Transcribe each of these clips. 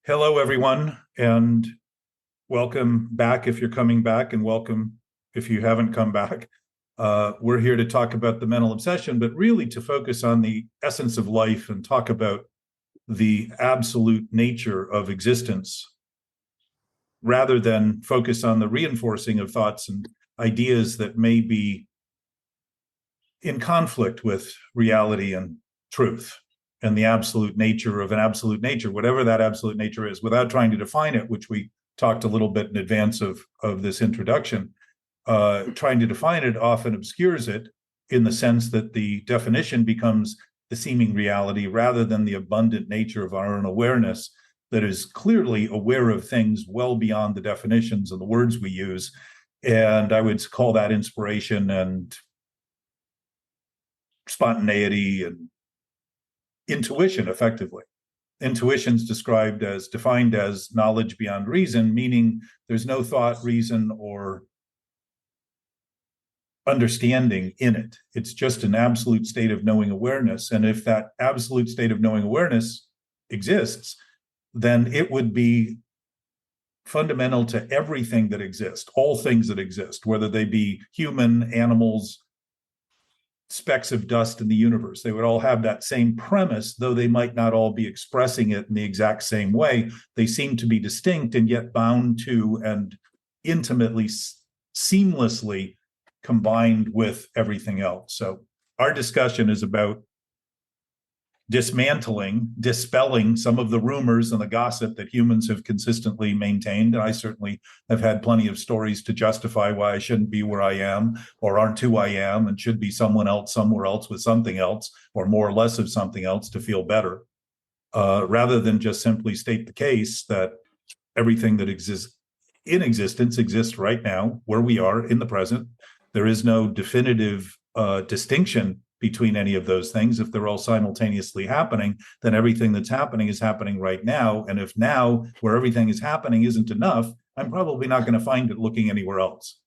Hello, everyone, and welcome back if you're coming back, and welcome if you haven't come back. We're here to talk about the mental obsession, but really to focus on the essence of life and talk about the absolute nature of existence, rather than focus on the reinforcing of thoughts and ideas that may be in conflict with reality and truth and the absolute nature of an absolute nature, whatever that absolute nature is, without trying to define it, which we talked a little bit in advance of this introduction. Trying to define it often obscures it in the sense that the definition becomes the seeming reality rather than the abundant nature of our own awareness that is clearly aware of things well beyond the definitions and the words we use. And I would call that inspiration and spontaneity and intuition, effectively. Intuition is defined as knowledge beyond reason, meaning there's no thought, reason, or understanding in it. It's just an absolute state of knowing awareness. And if that absolute state of knowing awareness exists, then it would be fundamental to everything that exists, all things that exist, whether they be human, animals, specks of dust in the universe. They would all have that same premise, though they might not all be expressing it in the exact same way. They seem to be distinct and yet bound to and intimately, seamlessly combined with everything else. So our discussion is about dispelling some of the rumors and the gossip that humans have consistently maintained. And I certainly have had plenty of stories to justify why I shouldn't be where I am or aren't who I am and should be someone else somewhere else with something else or more or less of something else to feel better, rather than just simply state the case that everything that exists in existence exists right now, where we are in the present. There is no definitive distinction between any of those things. If they're all simultaneously happening, then everything that's happening is happening right now. And if now, where everything is happening, isn't enough, I'm probably not going to find it looking anywhere else.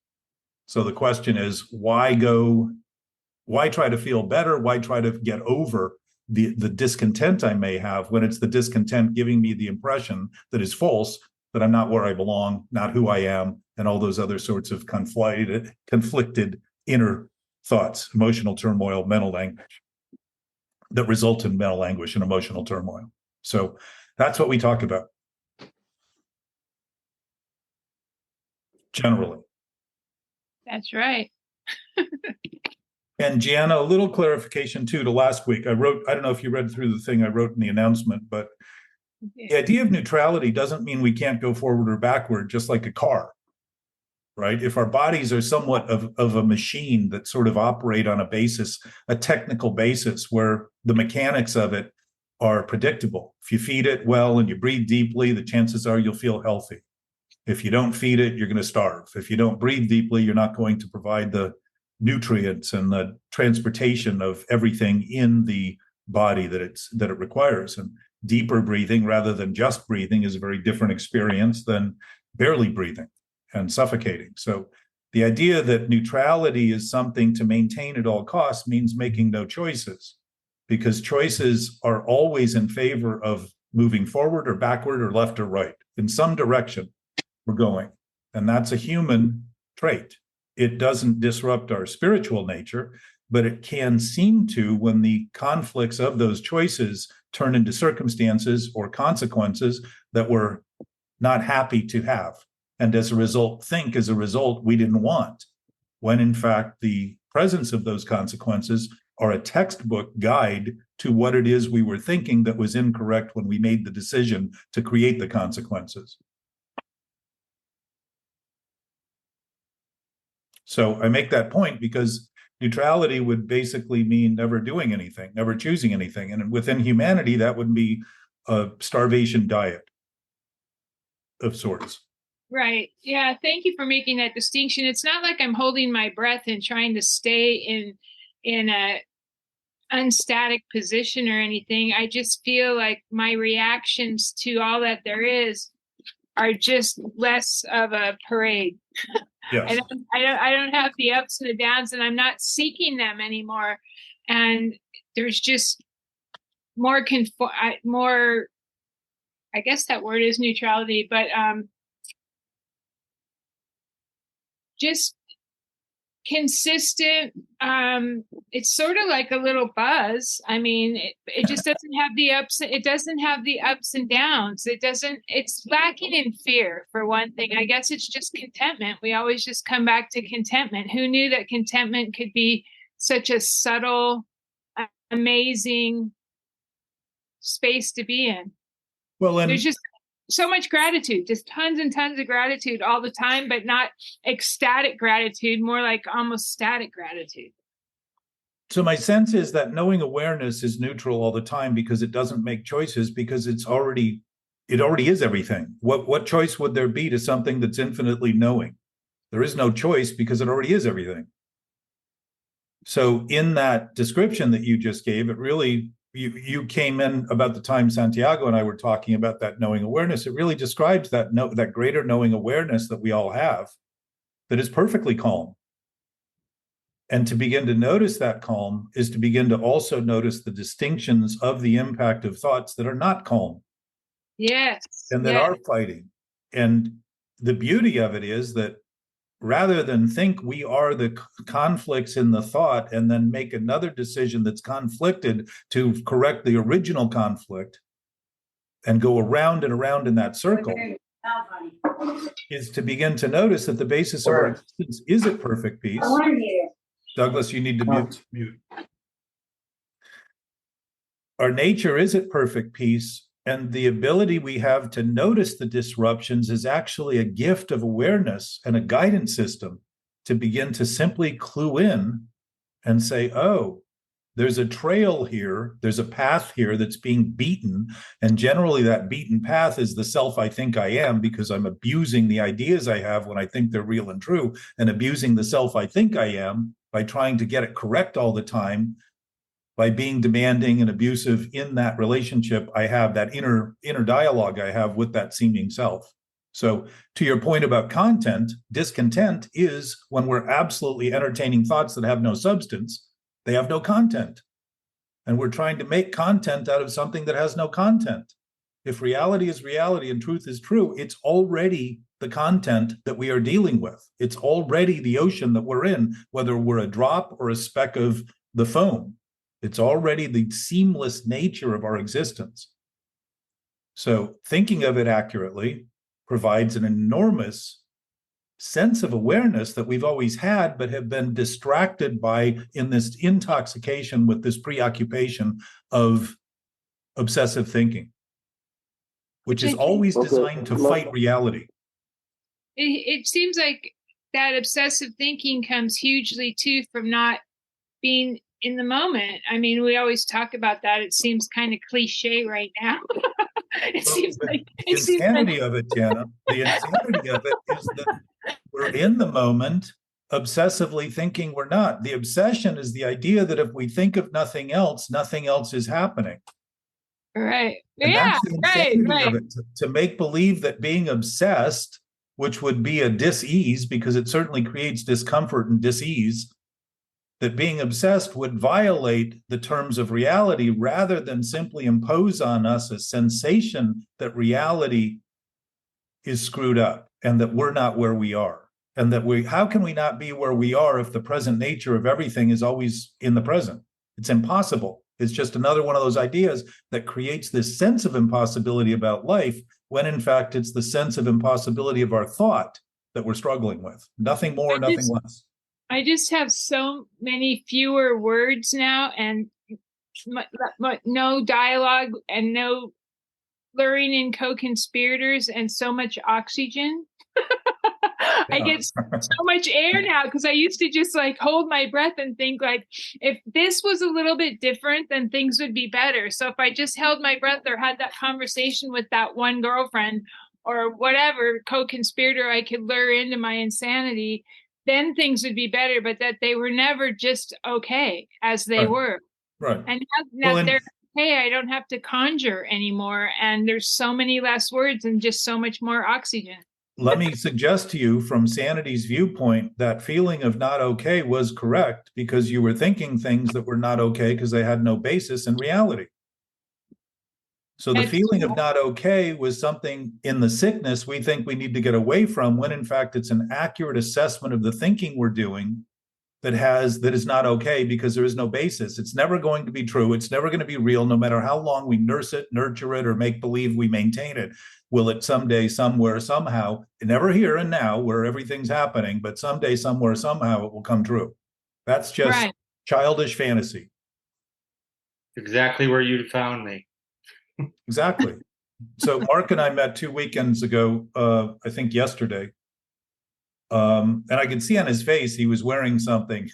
So the question is, why try to feel better? Why try to get over the discontent I may have when it's the discontent giving me the impression that is false, that I'm not where I belong, not who I am, and all those other sorts of conflicted inner thoughts, emotional turmoil, mental anguish that result in mental anguish and emotional turmoil. So that's what we talk about generally. That's right. And Gianna, a little clarification too to last week. I don't know if you read through the thing I wrote in the announcement, but the idea of neutrality doesn't mean we can't go forward or backward, just like a car. Right? If our bodies are somewhat of a machine that sort of operate on a technical basis where the mechanics of it are predictable. If you feed it well and you breathe deeply, the chances are you'll feel healthy. If you don't feed it, you're going to starve. If you don't breathe deeply, you're not going to provide the nutrients and the transportation of everything in the body that it requires. And deeper breathing rather than just breathing is a very different experience than barely breathing and suffocating. So the idea that neutrality is something to maintain at all costs means making no choices, because choices are always in favor of moving forward or backward or left or right. In some direction we're going. And that's a human trait. It doesn't disrupt our spiritual nature, but it can seem to when the conflicts of those choices turn into circumstances or consequences that we're not happy to have. And as a result, we didn't want, when in fact the presence of those consequences are a textbook guide to what it is we were thinking that was incorrect when we made the decision to create the consequences. So I make that point because neutrality would basically mean never doing anything, never choosing anything. And within humanity, that would be a starvation diet of sorts. Right. Yeah. Thank you for making that distinction. It's not like I'm holding my breath and trying to stay in a unstatic position or anything. I just feel like my reactions to all that there is are just less of a parade. Yes. I don't have the ups and the downs, and I'm not seeking them anymore. And there's just more I guess that word is neutrality, but just consistent. It's sort of like a little buzz. I mean, it just doesn't have the ups. It doesn't have the ups and downs. It's lacking in fear, for one thing. I guess it's just contentment. We always just come back to contentment. Who knew that contentment could be such a subtle, amazing space to be in? Well, and there's just so much gratitude, just tons and tons of gratitude all the time, but not ecstatic gratitude, more like almost static gratitude. so my sense is that knowing awareness is neutral all the time because it doesn't make choices, because it already is everything. What choice would there be to something that's infinitely knowing? There is no choice because it already is everything. So in that description that you just gave, it really, you came in about the time Santiago and I were talking about that knowing awareness. It really describes that greater knowing awareness that we all have, that is perfectly calm. And to begin to notice that calm is to begin to also notice the distinctions of the impact of thoughts that are not calm. Yes. And that are fighting. And the beauty of it is that rather than think we are the conflicts in the thought and then make another decision that's conflicted to correct the original conflict and go around and around in that circle, is to begin to notice that the basis of our existence is at perfect peace. Douglas, you need to mute. Our nature is at perfect peace, and the ability we have to notice the disruptions is actually a gift of awareness and a guidance system to begin to simply clue in and say, oh, there's a trail here, there's a path here that's being beaten. And generally that beaten path is the self I think I am, because I'm abusing the ideas I have when I think they're real and true, and abusing the self I think I am by trying to get it correct all the time, by being demanding and abusive in that relationship I have, that inner dialogue I have with that seeming self. So to your point about discontent is when we're absolutely entertaining thoughts that have no substance, they have no content. And we're trying to make content out of something that has no content. If reality is reality and truth is true, it's already the content that we are dealing with. It's already the ocean that we're in, whether we're a drop or a speck of the foam. It's already the seamless nature of our existence. So thinking of it accurately provides an enormous sense of awareness that we've always had, but have been distracted by in this intoxication with this preoccupation of obsessive thinking, which is always designed to fight reality. It seems like that obsessive thinking comes hugely too from not being in the moment. I mean, we always talk about that. It seems kind of cliche right now. The insanity of it, Jana, the insanity of it is that we're in the moment, obsessively thinking we're not. The obsession is the idea that if we think of nothing else is happening. Right. And yeah, that's the insanity of it, to make believe that being obsessed, which would be a dis-ease, because it certainly creates discomfort and dis-ease, that being obsessed would violate the terms of reality rather than simply impose on us a sensation that reality is screwed up and that we're not where we are. And that how can we not be where we are if the present nature of everything is always in the present? It's impossible. It's just another one of those ideas that creates this sense of impossibility about life, when in fact it's the sense of impossibility of our thought that we're struggling with. Nothing more, nothing less. I just have so many fewer words now, and no dialogue and no luring in co-conspirators, and so much oxygen. I get so much air now, because I used to just like hold my breath and think like, if this was a little bit different, then things would be better. So if I just held my breath or had that conversation with that one girlfriend or whatever co-conspirator I could lure into my insanity, then things would be better, but that they were never just okay as they were. Right. And now they're okay, I don't have to conjure anymore. And there's so many less words and just so much more oxygen. Let me suggest to you, from Sanity's viewpoint, that feeling of not okay was correct, because you were thinking things that were not okay because they had no basis in reality. So the feeling of not okay was something in the sickness we think we need to get away from, when in fact it's an accurate assessment of the thinking we're doing that is not okay, because there is no basis. It's never going to be true. It's never going to be real, no matter how long we nurse it, nurture it, or make believe we maintain it. Will it someday, somewhere, somehow, never here and now where everything's happening, but someday, somewhere, somehow it will come true. That's just childish fantasy. Exactly where you found me. Exactly. So Mark and I met 2 weekends ago, I think yesterday. And I could see on his face he was wearing something.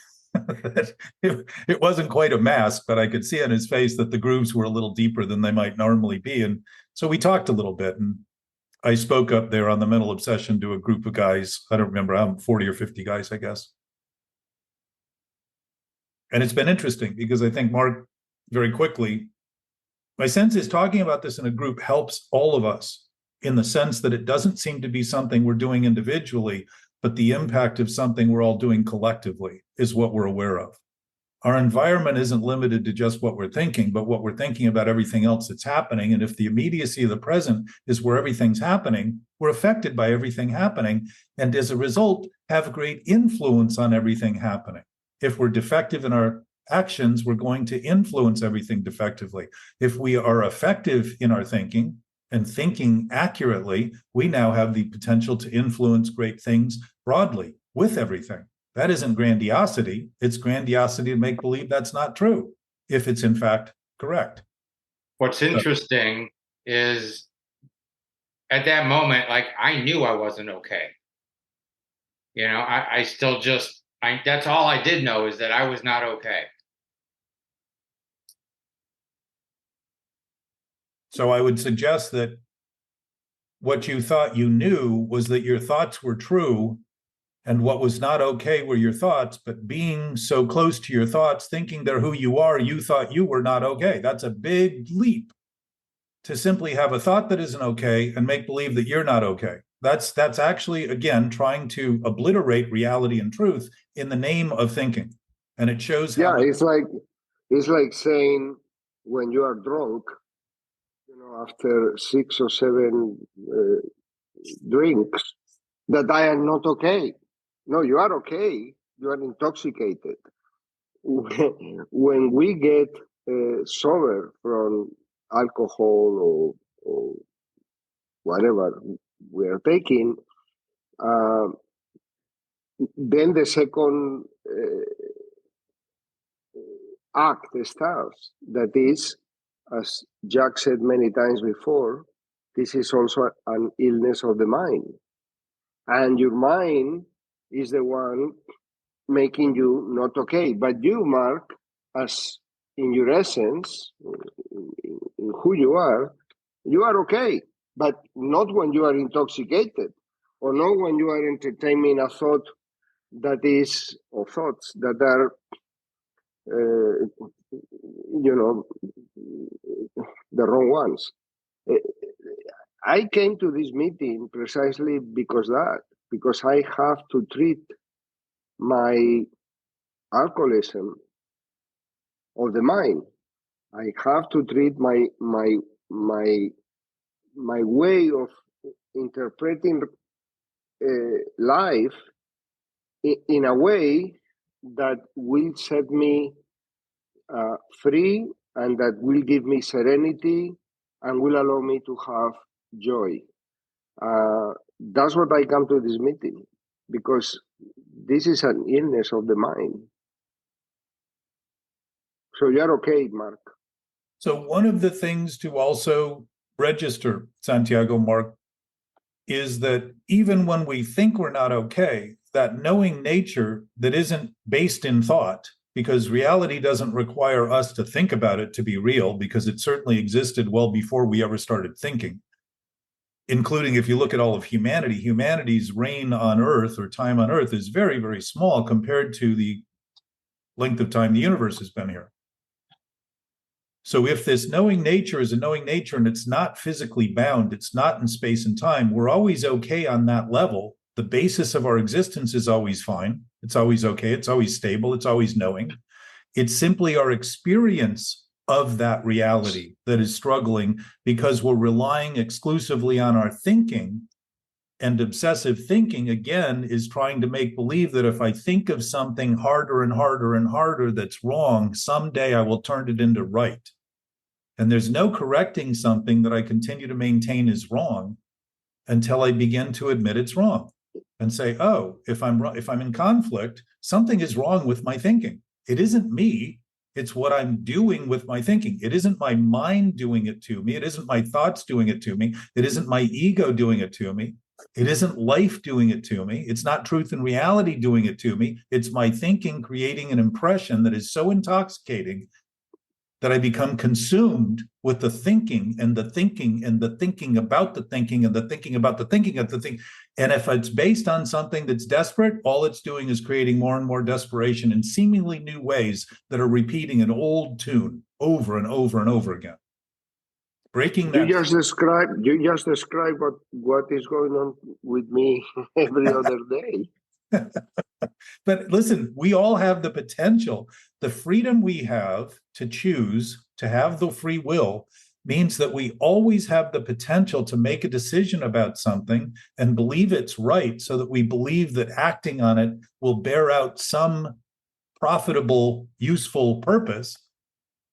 It wasn't quite a mask, but I could see on his face that the grooves were a little deeper than they might normally be. And so we talked a little bit, and I spoke up there on the mental obsession to a group of guys. I don't remember how, 40 or 50 guys, I guess. And it's been interesting because I think Mark, very quickly, my sense is talking about this in a group helps all of us, in the sense that it doesn't seem to be something we're doing individually, but the impact of something we're all doing collectively is what we're aware of. Our environment isn't limited to just what we're thinking, but what we're thinking about everything else that's happening. And if the immediacy of the present is where everything's happening, we're affected by everything happening, and as a result, have great influence on everything happening. If we're defective in our actions, we're going to influence everything defectively. If we are effective in our thinking and thinking accurately, we now have the potential to influence great things broadly with everything. That isn't grandiosity. It's grandiosity to make believe that's not true, if it's in fact correct. What's interesting is at that moment, like, I knew I wasn't okay. You know, I still just, that's all I did know, is that I was not okay. So I would suggest that what you thought you knew was that your thoughts were true, and what was not okay were your thoughts, but being so close to your thoughts, thinking they're who you are, you thought you were not okay. That's a big leap, to simply have a thought that isn't okay and make believe that you're not okay. That's actually, again, trying to obliterate reality and truth in the name of thinking. And it shows how it's like saying, when you are drunk, after 6 or 7 drinks, that I am not okay. No, you are okay. You are intoxicated. When we get sober from alcohol or whatever we are taking, then the second act starts. That is, as Jack said many times before, this is also an illness of the mind. And your mind is the one making you not okay. But you, Mark, as in your essence, in who you are okay. But not when you are intoxicated, or not when you are entertaining a thought that is, or thoughts that are, the wrong ones. I came to this meeting precisely because I have to treat my alcoholism of the mind. I have to treat my way of interpreting life in a way that will set me free, and that will give me serenity and will allow me to have joy. That's what I come to this meeting, because this is an illness of the mind. So you're okay, Mark. So one of the things to also register, Santiago, Mark, is that even when we think we're not okay, that knowing nature that isn't based in thought, because reality doesn't require us to think about it to be real, because it certainly existed well before we ever started thinking, including if you look at all of humanity, humanity's reign on Earth, or time on Earth, is very, very small compared to the length of time the universe has been here. So if this knowing nature is a knowing nature and it's not physically bound, it's not in space and time, we're always okay on that level. The basis of our existence is always fine. It's always okay. It's always stable. It's always knowing. It's simply our experience of that reality that is struggling because we're relying exclusively on our thinking. And obsessive thinking, again, is trying to make believe that if I think of something harder and harder and harder that's wrong, someday I will turn it into right. And there's no correcting something that I continue to maintain is wrong until I begin to admit it's wrong and say, oh, if I'm in conflict, something is wrong with my thinking. It isn't me. It's what I'm doing with my thinking. It isn't my mind doing it to me. It isn't my thoughts doing it to me. It isn't my ego doing it to me. It isn't life doing it to me. It's not truth and reality doing it to me. It's my thinking creating an impression that is so intoxicating that I become consumed with the thinking and the thinking and the thinking about the thinking and the thinking about the thinking of the thing. And if it's based on something that's desperate, all it's doing is creating more and more desperation in seemingly new ways that are repeating an old tune over and over and over again. Breaking that. You just described what is going on with me every other day. But listen, we all have the potential. The freedom we have to choose, to have the free will, means that we always have the potential to make a decision about something and believe it's right, so that we believe that acting on it will bear out some profitable, useful purpose,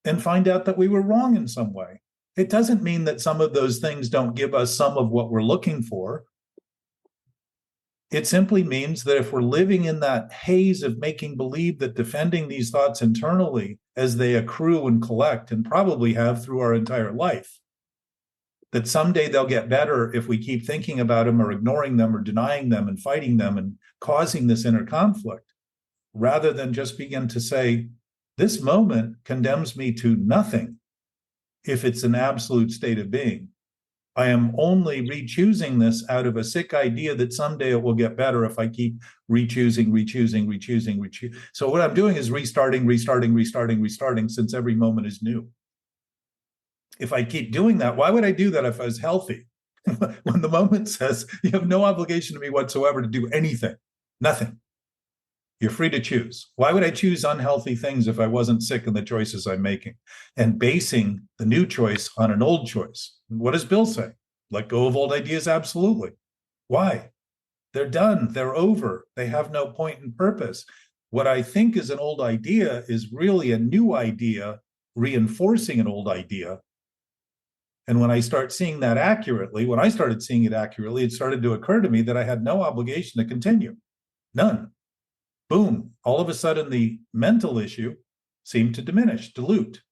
and find out that we were wrong in some way. It doesn't mean that some of those things don't give us some of what we're looking for. It simply means that if we're living in that haze of making believe that defending these thoughts internally as they accrue and collect, and probably have through our entire life, that someday they'll get better if we keep thinking about them or ignoring them or denying them and fighting them and causing this inner conflict, rather than just begin to say, this moment condemns me to nothing if it's an absolute state of being. I am only re-choosing this out of a sick idea that someday it will get better if I keep re-choosing. So what I'm doing is restarting, since every moment is new. If I keep doing that, why would I do that if I was healthy? When the moment says you have no obligation to me whatsoever to do anything, nothing. You're free to choose. Why would I choose unhealthy things if I wasn't sick in the choices I'm making? And basing the new choice on an old choice. What does Bill say? Let go of old ideas? Absolutely. Why? They're done. They're over. They have no point and purpose. What I think is an old idea is really a new idea reinforcing an old idea. And when I start seeing that accurately, when I started seeing it accurately, it started to occur to me that I had no obligation to continue. None. Boom, all of a sudden the mental issue seemed to diminish, dilute,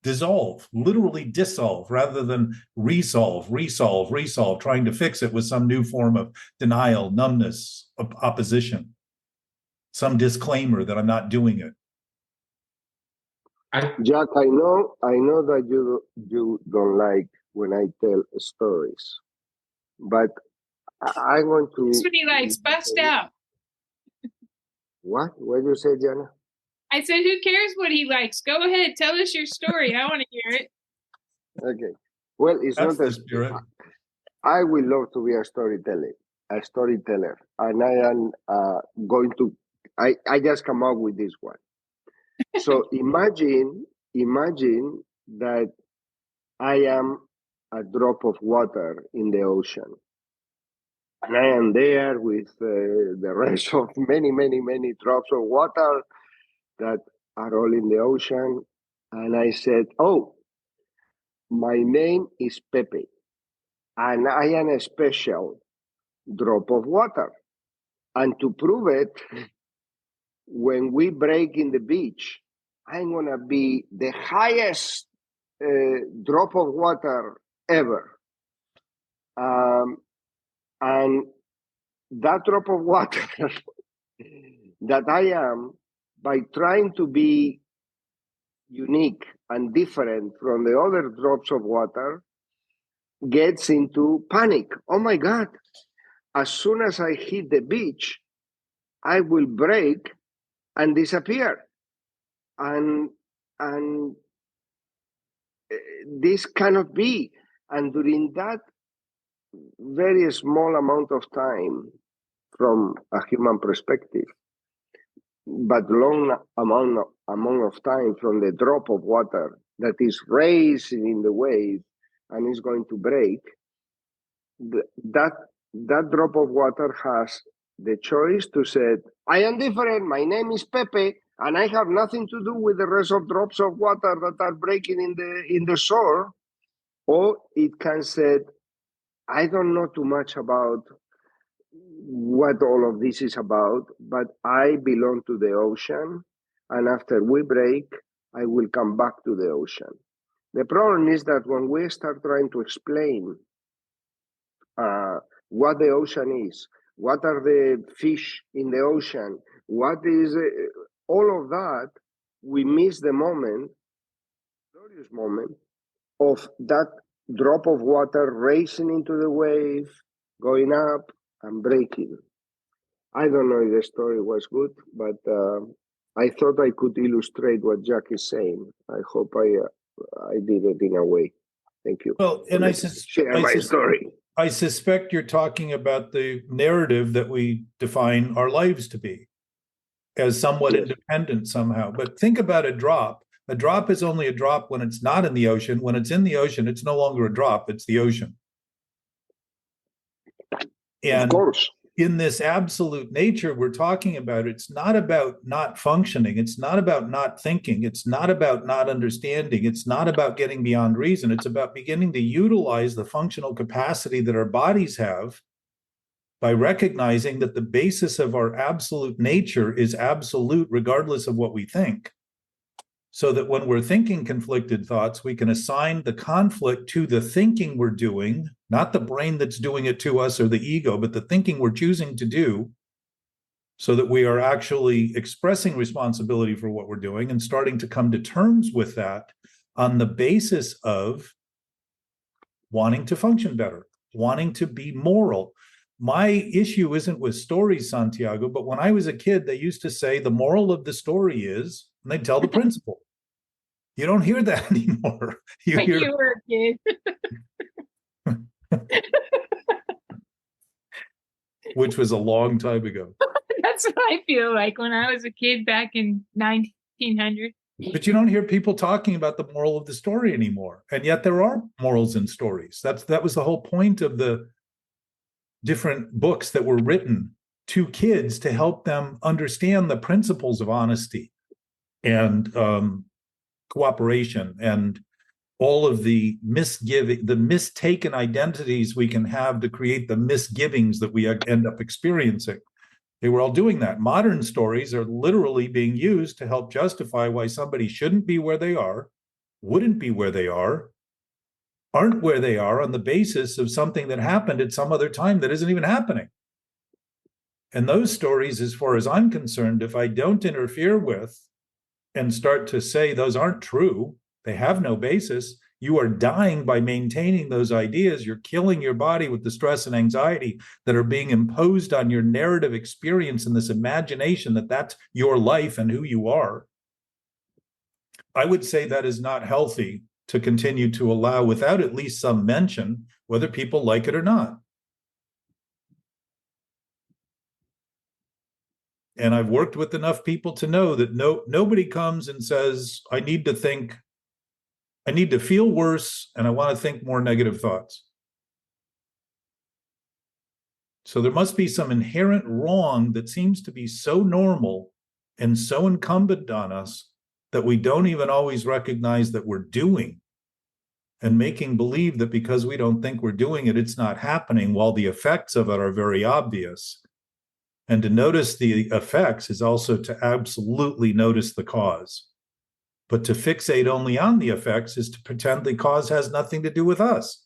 dissolve, literally dissolve, rather than resolve, trying to fix it with some new form of denial, numbness, opposition, some disclaimer that I'm not doing it. Jack, I know that you don't like when I tell stories, but I want to. That's what he likes. Bust out. What? What did you say, Jana? I said, who cares what he likes? Go ahead, tell us your story. I want to hear it. Okay. Well, it's That's not the spirit. I would love to be a storyteller, and I am going to. I just come up with this one. So imagine that I am a drop of water in the ocean. And I am there with the rest of many drops of water that are all in the ocean. And I said, oh, my name is Pepe, and I am a special drop of water. And to prove it, when we break in the beach, I'm going to be the highest drop of water ever. And that drop of water that I am, by trying to be unique and different from the other drops of water, gets into panic. Oh my God, as soon as I hit the beach, I will break and disappear. And this cannot be. And during that very small amount of time, from a human perspective, but long amount of time from the drop of water that is racing in the wave and is going to break, that drop of water has the choice to say, I am different, my name is Pepe, and I have nothing to do with the rest of drops of water that are breaking in the shore. Or it can say, I don't know too much about what all of this is about, but I belong to the ocean, and after we break, I will come back to the ocean. The problem is that when we start trying to explain what the ocean is, what are the fish in the ocean, what is all of that, we miss the moment, glorious moment, of that drop of water racing into the wave, going up and breaking. I don't know if the story was good, but I thought I could illustrate what Jack is saying. I hope I did it in a way. Thank you. Well, and share my story. I suspect you're talking about the narrative that we define our lives to be as somewhat independent somehow. But think about a drop. A drop is only a drop when it's not in the ocean. When it's in the ocean, it's no longer a drop, it's the ocean. And of course, in this absolute nature we're talking about, it's not about not functioning. It's not about not thinking. It's not about not understanding. It's not about getting beyond reason. It's about beginning to utilize the functional capacity that our bodies have by recognizing that the basis of our absolute nature is absolute regardless of what we think. So that when we're thinking conflicted thoughts, we can assign the conflict to the thinking we're doing, not the brain that's doing it to us or the ego, but the thinking we're choosing to do, so that we are actually expressing responsibility for what we're doing and starting to come to terms with that on the basis of wanting to function better, wanting to be moral. My issue isn't with stories, Santiago, but when I was a kid, they used to say the moral of the story is, and they'd tell the principal. You don't hear that anymore. You were a kid. Which was a long time ago. That's what I feel like when I was a kid back in 1900. But you don't hear people talking about the moral of the story anymore. And yet there are morals in stories. That was the whole point of the different books that were written to kids to help them understand the principles of honesty and cooperation and all of the mistaken identities we can have to create the misgivings that we end up experiencing. They were all doing that. Modern stories are literally being used to help justify why somebody shouldn't be where they are, wouldn't be where they are, aren't where they are on the basis of something that happened at some other time that isn't even happening. And those stories, as far as I'm concerned, if I don't interfere with and start to say those aren't true, they have no basis, you are dying by maintaining those ideas. You're killing your body with the stress and anxiety that are being imposed on your narrative experience and this imagination that that's your life and who you are. I would say that is not healthy to continue to allow without at least some mention, whether people like it or not. And I've worked with enough people to know that nobody comes and says, I need to feel worse, and I want to think more negative thoughts. So there must be some inherent wrong that seems to be so normal and so incumbent on us that we don't even always recognize that we're doing, and making believe that because we don't think we're doing it, it's not happening, while the effects of it are very obvious. And to notice the effects is also to absolutely notice the cause. But to fixate only on the effects is to pretend the cause has nothing to do with us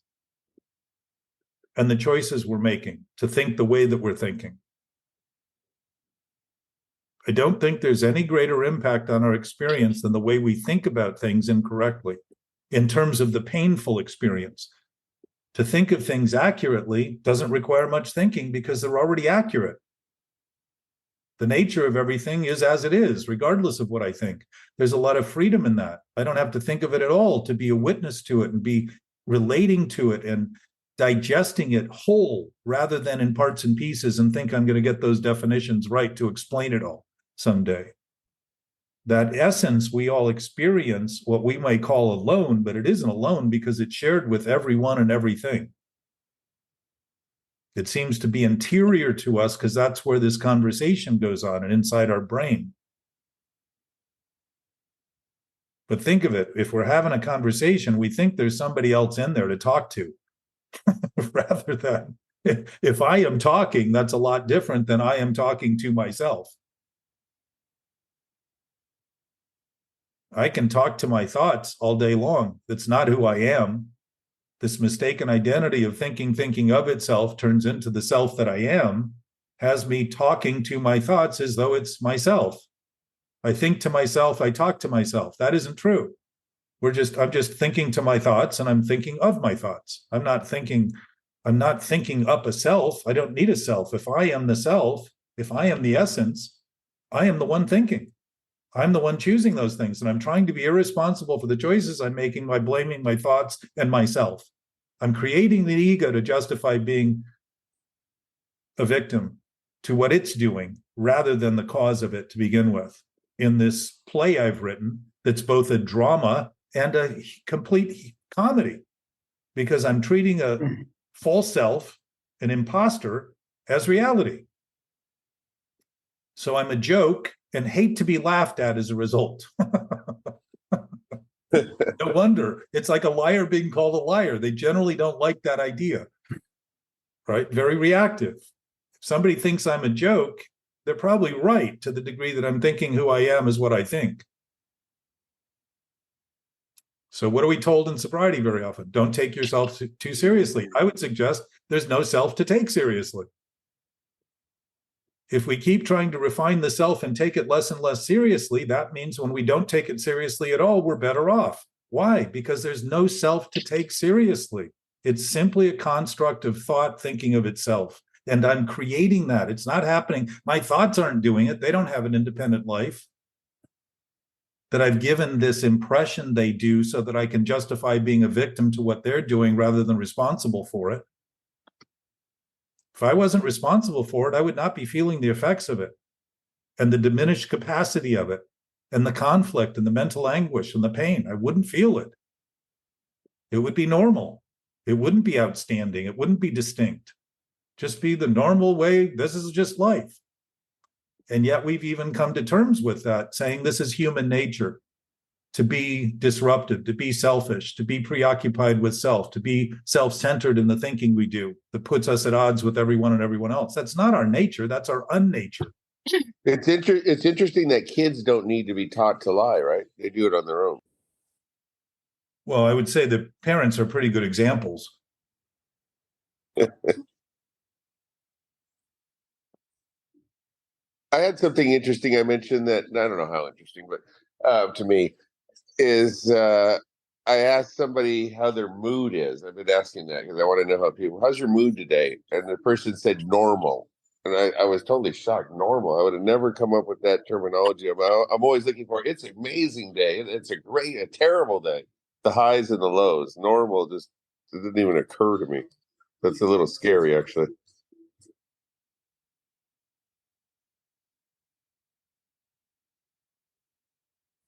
and the choices we're making to think the way that we're thinking. I don't think there's any greater impact on our experience than the way we think about things incorrectly in terms of the painful experience. To think of things accurately doesn't require much thinking because they're already accurate. The nature of everything is as it is, regardless of what I think. There's a lot of freedom in that. I don't have to think of it at all to be a witness to it and be relating to it and digesting it whole rather than in parts and pieces and think I'm going to get those definitions right to explain it all someday. That essence we all experience, what we might call alone, but it isn't alone because it's shared with everyone and everything. It seems to be interior to us because that's where this conversation goes on and inside our brain. But think of it, if we're having a conversation, we think there's somebody else in there to talk to, rather than if I am talking, that's a lot different than I am talking to myself. I can talk to my thoughts all day long. That's not who I am. This mistaken identity of thinking of itself turns into the self that I am, has me talking to my thoughts as though it's myself. I think to myself, I talk to myself. That isn't true. I'm just thinking to my thoughts and I'm thinking of my thoughts. I'm not thinking up a self. I don't need a self. If I am the self, if I am the essence, I am the one thinking. I'm the one choosing those things, and I'm trying to be irresponsible for the choices I'm making by blaming my thoughts and myself. I'm creating the ego to justify being a victim to what it's doing rather than the cause of it to begin with. In this play I've written, that's both a drama and a complete comedy, because I'm treating a false self, an imposter, as reality. So I'm a joke and hate to be laughed at as a result. No wonder. It's like a liar being called a liar. They generally don't like that idea, right? Very reactive. If somebody thinks I'm a joke, they're probably right to the degree that I'm thinking who I am is what I think. So what are we told in sobriety very often? Don't take yourself too seriously. I would suggest there's no self to take seriously. If we keep trying to refine the self and take it less and less seriously, that means when we don't take it seriously at all, we're better off. Why? Because there's no self to take seriously. It's simply a construct of thought thinking of itself. And I'm creating that. It's not happening. My thoughts aren't doing it. They don't have an independent life. That I've given this impression they do so that I can justify being a victim to what they're doing rather than responsible for it. If I wasn't responsible for it, I would not be feeling the effects of it and the diminished capacity of it and the conflict and the mental anguish and the pain. I wouldn't feel it. It would be normal. It wouldn't be outstanding. It wouldn't be distinct. Just be the normal way. This is just life. And yet we've even come to terms with that, saying this is human nature. To be disruptive, to be selfish, to be preoccupied with self, to be self-centered in the thinking we do that puts us at odds with everyone and everyone else. That's not our nature. That's our unnature. It's interesting that kids don't need to be taught to lie, right? They do it on their own. Well, I would say that parents are pretty good examples. I had something interesting. I mentioned that, I don't know how interesting, but to me, is I asked somebody how their mood is. I've been asking that because I want to know how's your mood today? And the person said normal. And I was totally shocked. Normal. I would have never come up with that terminology. I'm always looking for, it's an amazing day. It's a terrible day. The highs and the lows. Normal just didn't even occur to me. That's a little scary, actually.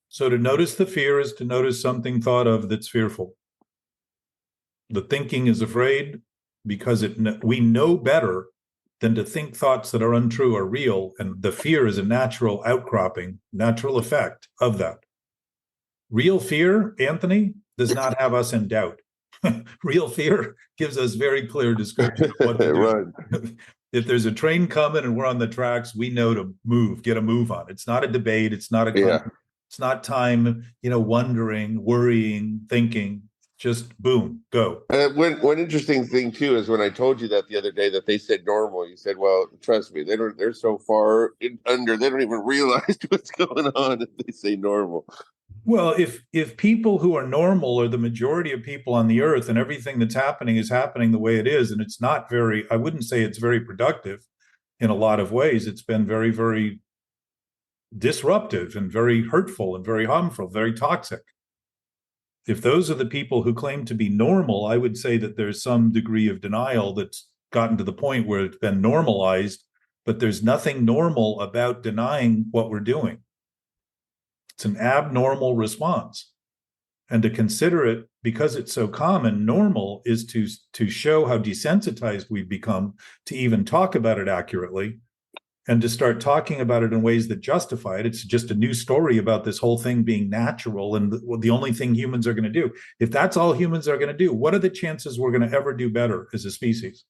So to notice the fear is to notice something thought of that's fearful. The thinking is afraid because we know better than to think thoughts that are untrue are real, and the fear is a natural outcropping, natural effect of that. Real fear, Anthony, does not have us in doubt. Real fear gives us very clear description of what to do. Right. If there's a train coming and we're on the tracks, we know to move, get a move on. It's not a debate. It's not It's not time, wondering, worrying, thinking. Just boom, go. One interesting thing too is when I told you that the other day that they said normal, you said, "Well, trust me, they're so far under, they don't even realize what's going on if they say normal." Well, if people who are normal are the majority of people on the earth, and everything that's happening is happening the way it is, and it's not I wouldn't say it's very productive in a lot of ways. It's been very, very disruptive and very hurtful and very harmful, very toxic. If those are the people who claim to be normal, I would say that there's some degree of denial that's gotten to the point where it's been normalized, but there's nothing normal about denying what we're doing. It's an abnormal response. And to consider it, because it's so common, normal is to show how desensitized we've become to even talk about it accurately, and to start talking about it in ways that justify it. It's just a new story about this whole thing being natural and the only thing humans are going to do. If that's all humans are going to do, what are the chances we're going to ever do better as a species?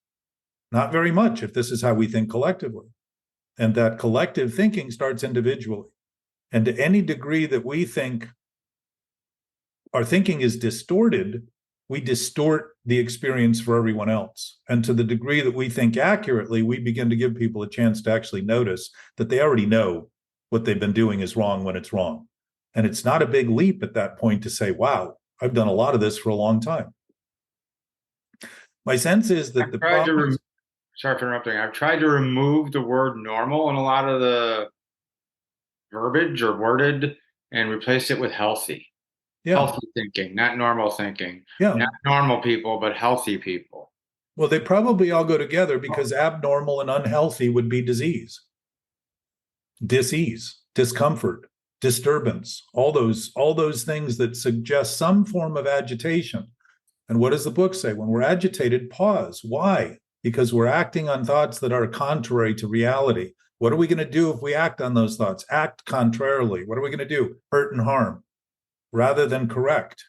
Not very much, if this is how we think collectively. And that collective thinking starts individually. And to any degree that we think our thinking is distorted, we distort the experience for everyone else. And to the degree that we think accurately, we begin to give people a chance to actually notice that they already know what they've been doing is wrong when it's wrong. And it's not a big leap at that point to say, wow, I've done a lot of this for a long time. My sense is that the problem... Sorry for interrupting. I've tried to remove the word normal in a lot of the verbiage or worded and replace it with healthy. Yeah. Healthy thinking, not normal thinking. Yeah. Not normal people, but healthy people. Well, they probably all go together, because abnormal and unhealthy would be disease, dis-ease, discomfort, disturbance, all those things that suggest some form of agitation. And what does the book say? When we're agitated, pause. Why? Because we're acting on thoughts that are contrary to reality. What are we going to do if we act on those thoughts? Act contrarily. What are we going to do? Hurt and harm, rather than correct.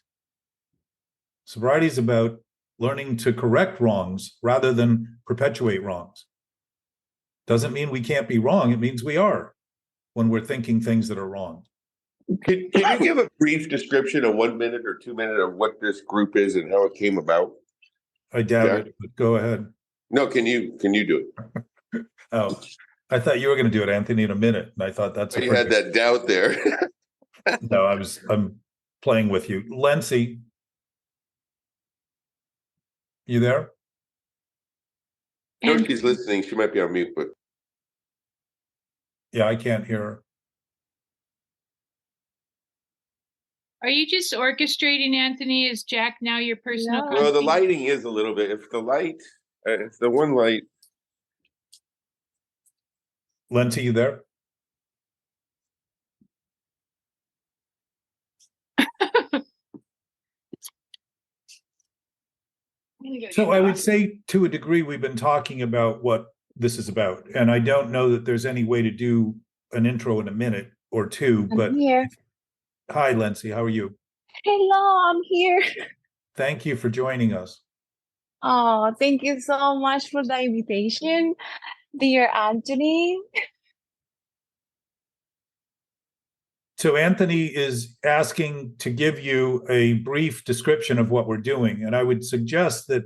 Sobriety is about learning to correct wrongs rather than perpetuate wrongs. Doesn't mean we can't be wrong. It means we are, when we're thinking things that are wrong. Can you give a brief description, a 1 minute or 2 minute, of what this group is and how it came about? I doubt it, but go ahead. No, can you do it? Oh, I thought you were going to do it, Anthony, in a minute. And I thought that's you had that doubt there. No, I'm playing with you. Lency, you there? No, she's listening. She might be on mute, but yeah, I can't hear her. Are you just orchestrating, Anthony? Is Jack now your personal? Well, the lighting is a little bit. If the one light. Lency, you there? So I would say, to a degree, we've been talking about what this is about. And I don't know that there's any way to do an intro in a minute or two, but I'm here. Hi, Lency, how are you? Hello, I'm here. Thank you for joining us. Oh, thank you so much for the invitation, dear Anthony. So Anthony is asking to give you a brief description of what we're doing. And I would suggest that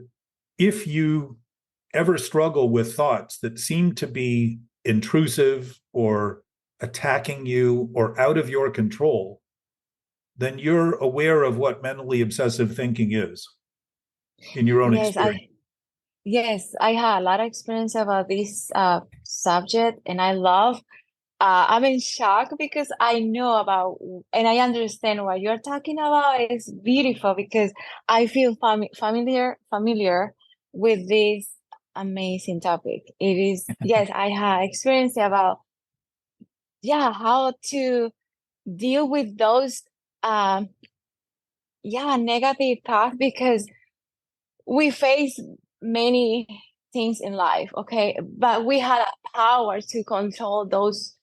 if you ever struggle with thoughts that seem to be intrusive or attacking you or out of your control, then you're aware of what mentally obsessive thinking is in your own experience. Yes, I had a lot of experience about this subject, and I'm in shock because I know about, and I understand what you're talking about. It's beautiful because I feel familiar with this amazing topic. It is, yes, I have experience about, how to deal with those, negative thoughts, because we face many things in life, okay? But we had a power to control those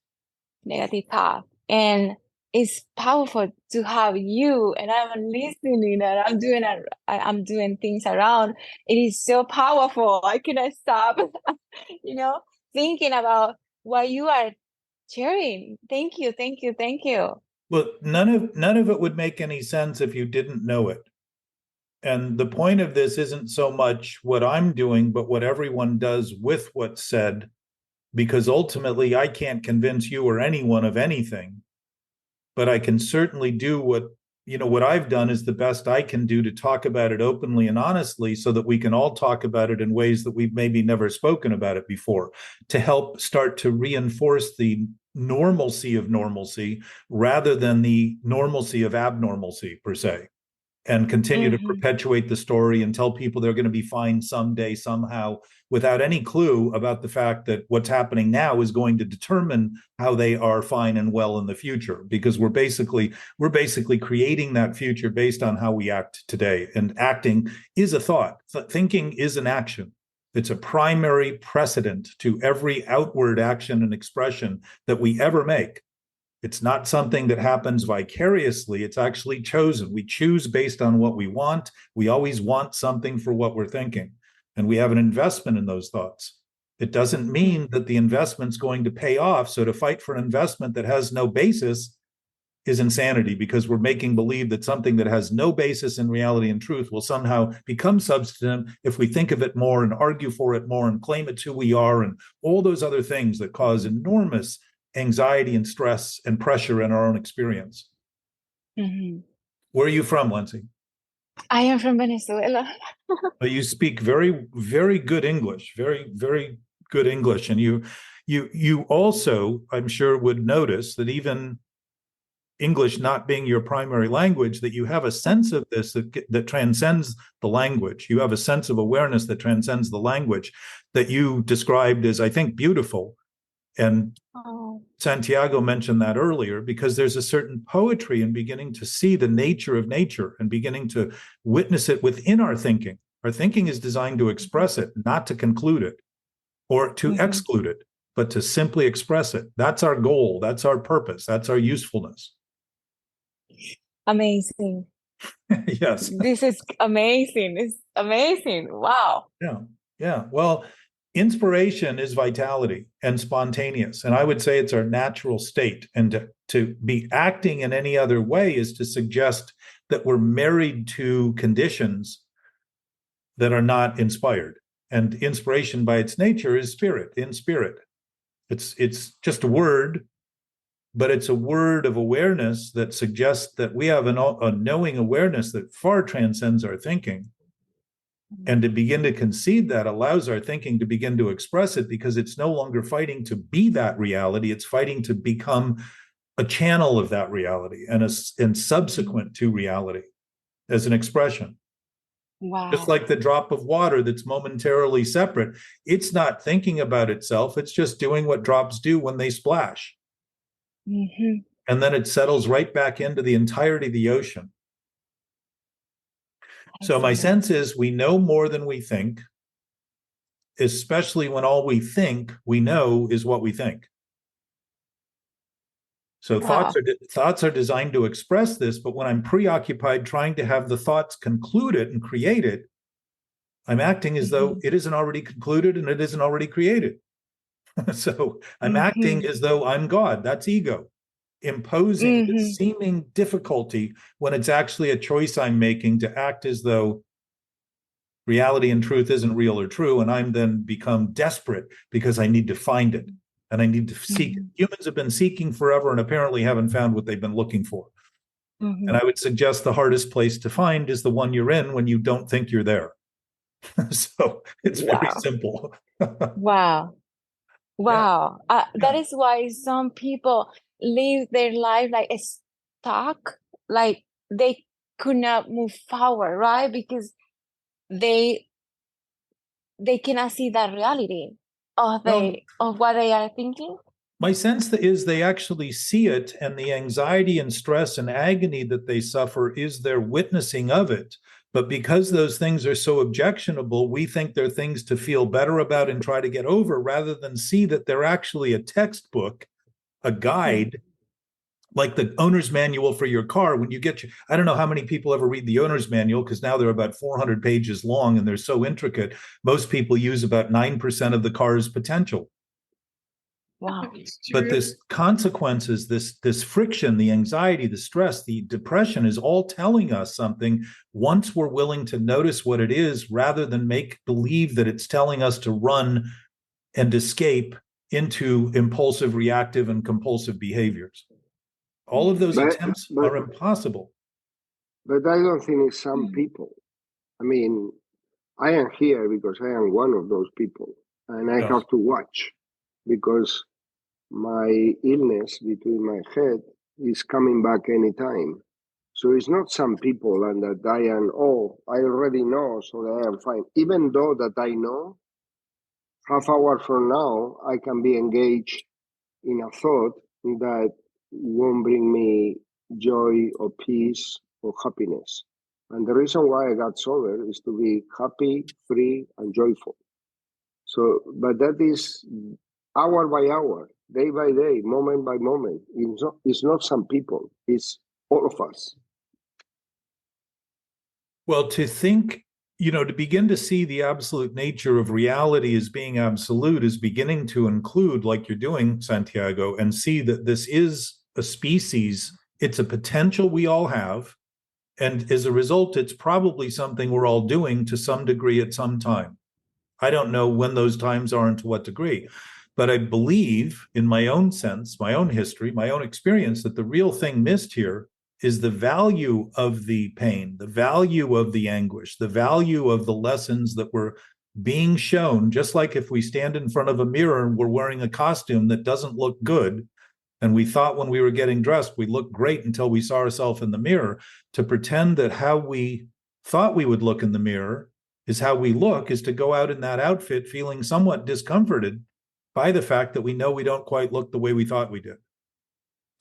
negative thoughts. And it's powerful to have you, and I'm listening, and I'm doing things around. It is so powerful. I cannot stop, thinking about what you are sharing. Thank you. Well, none of it would make any sense if you didn't know it. And the point of this isn't so much what I'm doing, but what everyone does with what's said, because ultimately I can't convince you or anyone of anything, but I can certainly do what I've done is the best I can do to talk about it openly and honestly, so that we can all talk about it in ways that we've maybe never spoken about it before, to help start to reinforce the normalcy of normalcy rather than the normalcy of abnormalcy per se. and continue to perpetuate the story and tell people they're going to be fine someday, somehow, without any clue about the fact that what's happening now is going to determine how they are fine and well in the future, because we're basically creating that future based on how we act today. And acting is a thought. Thinking is an action. It's a primary precedent to every outward action and expression that we ever make. It's not something that happens vicariously. It's actually chosen. We choose based on what we want. We always want something for what we're thinking. And we have an investment in those thoughts. It doesn't mean that the investment's going to pay off. So to fight for an investment that has no basis is insanity, because we're making believe that something that has no basis in reality and truth will somehow become substantive if we think of it more and argue for it more and claim it's who we are, and all those other things that cause enormous anxiety and stress and pressure in our own experience. Where are you from, Lindsay? I am from Venezuela. But you speak very, very good English, very, very good English. And you also, I'm sure, would notice that even English not being your primary language, that you have a sense of this that transcends the language. You have a sense of awareness that transcends the language that you described as, I think, beautiful. And Santiago mentioned that earlier, because there's a certain poetry in beginning to see the nature of nature and beginning to witness it within our thinking. Our thinking is designed to express it, not to conclude it or to exclude it, but to simply express it. That's our goal. That's our purpose. That's our usefulness. Amazing. Yes. This is amazing. It's amazing. Wow. Yeah. Well, inspiration is vitality and spontaneous. And I would say it's our natural state. And to be acting in any other way is to suggest that we're married to conditions that are not inspired. And inspiration by its nature is spirit, in spirit. It's just a word, but it's a word of awareness that suggests that we have a knowing awareness that far transcends our thinking. And to begin to concede that allows our thinking to begin to express it, because it's no longer fighting to be that reality. It's fighting to become a channel of that reality and subsequent to reality as an expression. Wow. Just like the drop of water that's momentarily separate, it's not thinking about itself. It's just doing what drops do when they splash. And then it settles right back into the entirety of the ocean. So my sense is we know more than we think, especially when all we think we know is what we think. So thoughts are designed to express this, but when I'm preoccupied trying to have the thoughts conclude it and create it, I'm acting as though it isn't already concluded and it isn't already created. So I'm acting as though I'm God. That's ego, imposing this seeming difficulty when it's actually a choice I'm making to act as though reality and truth isn't real or true. And I'm then become desperate because I need to find it and I need to seek it. Humans have been seeking forever and apparently haven't found what they've been looking for. And I would suggest the hardest place to find is the one you're in when you don't think you're there. So it's very simple. Wow. That is why some people live their life like stuck, like they could not move forward, right? Because they cannot see that reality of what they are thinking. My sense is they actually see it, and the anxiety and stress and agony that they suffer is their witnessing of it. But because those things are so objectionable, we think they're things to feel better about and try to get over, rather than see that they're actually a textbook, a guide, like the owner's manual for your car. When you get I don't know how many people ever read the owner's manual, because now they're about 400 pages long and they're so intricate. Most people use about 9% of the car's potential. Wow. But this consequences, this friction, the anxiety, the stress, the depression is all telling us something once we're willing to notice what it is, rather than make believe that it's telling us to run and escape into impulsive, reactive, and compulsive behaviors. All of those attempts are impossible. But I don't think it's some people. I mean, I am here because I am one of those people, and I have to watch, because my illness between my head is coming back anytime. So it's not some people and that I am, oh, I already know, so that I am fine. Even though that I know, half hour from now, I can be engaged in a thought that won't bring me joy or peace or happiness. And the reason why I got sober is to be happy, free, and joyful. So, but that is hour by hour, day by day, moment by moment. It's not some people, it's all of us. Well, to think, to begin to see the absolute nature of reality as being absolute is beginning to include, like you're doing, Santiago, and see that this is a species, it's a potential we all have. And as a result, it's probably something we're all doing to some degree at some time. I don't know when those times are and to what degree, but I believe in my own sense, my own history, my own experience, that the real thing missed here is the value of the pain, the value of the anguish, the value of the lessons that were being shown. Just like if we stand in front of a mirror and we're wearing a costume that doesn't look good, and we thought when we were getting dressed, we looked great until we saw ourselves in the mirror, to pretend that how we thought we would look in the mirror is how we look, is to go out in that outfit feeling somewhat discomforted by the fact that we know we don't quite look the way we thought we did.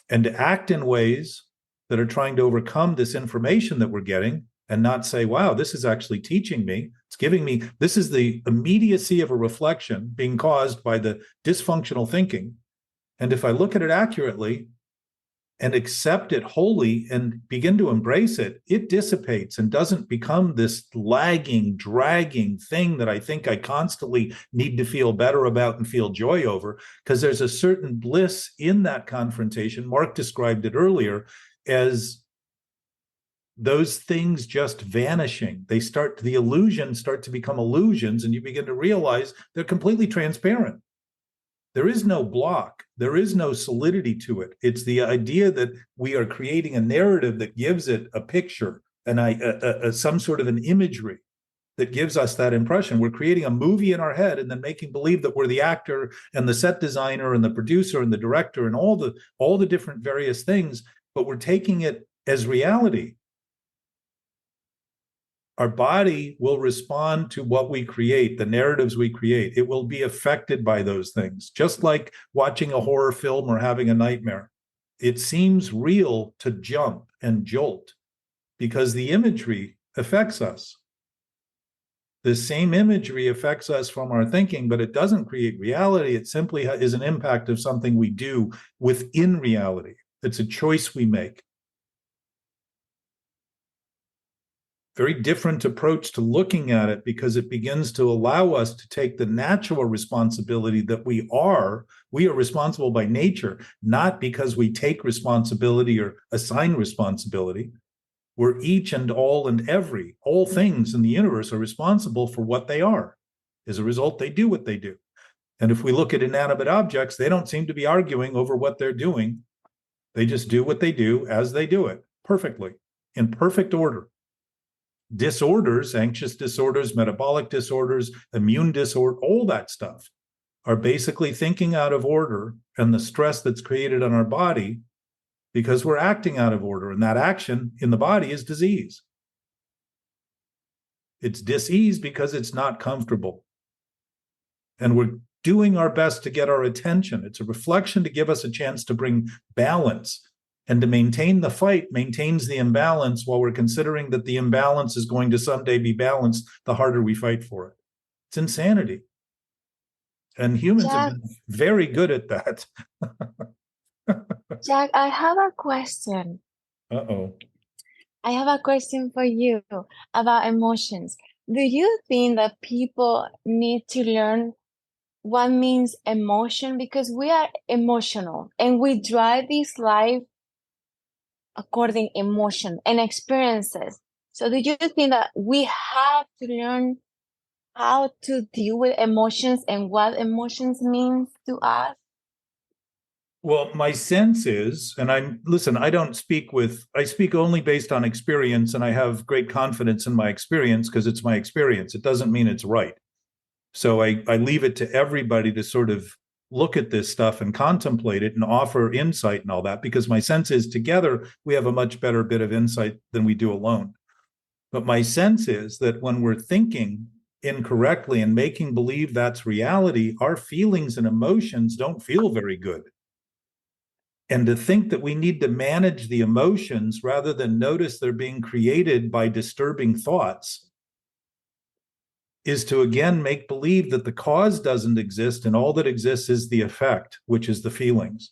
And to act in ways that are trying to overcome this information that we're getting and not say, wow, this is actually teaching me. It's giving me, this is the immediacy of a reflection being caused by the dysfunctional thinking. And if I look at it accurately and accept it wholly and begin to embrace it, it dissipates and doesn't become this lagging, dragging thing that I think I constantly need to feel better about and feel joy over, because there's a certain bliss in that confrontation. Mark described it earlier as those things just vanishing. The illusions start to become illusions, and you begin to realize they're completely transparent. There is no block. There is no solidity to it. It's the idea that we are creating a narrative that gives it a picture and some sort of an imagery that gives us that impression. We're creating a movie in our head and then making believe that we're the actor and the set designer and the producer and the director and all the different various things, but we're taking it as reality. Our body will respond to what we create, the narratives we create. It will be affected by those things, just like watching a horror film or having a nightmare. It seems real to jump and jolt because the imagery affects us. The same imagery affects us from our thinking, but it doesn't create reality. It simply is an impact of something we do within reality. It's a choice we make. Very different approach to looking at it, because it begins to allow us to take the natural responsibility that we are responsible by nature, not because we take responsibility or assign responsibility. We're each and all things in the universe are responsible for what they are. As a result, they do what they do. And if we look at inanimate objects, they don't seem to be arguing over what they're doing. They just do what they do as they do it, perfectly, in perfect order. Disorders, anxious disorders, metabolic disorders, immune disorder, all that stuff are basically thinking out of order and the stress that's created on our body because we're acting out of order. And that action in the body is disease. It's dis-ease because it's not comfortable. And we're doing our best to get our attention. It's a reflection to give us a chance to bring balance. And to maintain the fight maintains the imbalance while we're considering that the imbalance is going to someday be balanced the harder we fight for it. It's insanity. And humans have been very good at that. Jack, I have a question. Uh-oh. I have a question for you about emotions. Do you think that people need to learn what means emotion? Because we are emotional and we drive this life according emotion and experiences. So do you think that we have to learn how to deal with emotions and what emotions means to us? Well, my sense is, and I speak only based on experience, and I have great confidence in my experience because it's my experience. It doesn't mean it's right. So I leave it to everybody to sort of look at this stuff and contemplate it and offer insight and all that, because my sense is together we have a much better bit of insight than we do alone. But my sense is that when we're thinking incorrectly and making believe that's reality, our feelings and emotions don't feel very good. And to think that we need to manage the emotions rather than notice they're being created by disturbing thoughts is to again make believe that the cause doesn't exist and all that exists is the effect, which is the feelings.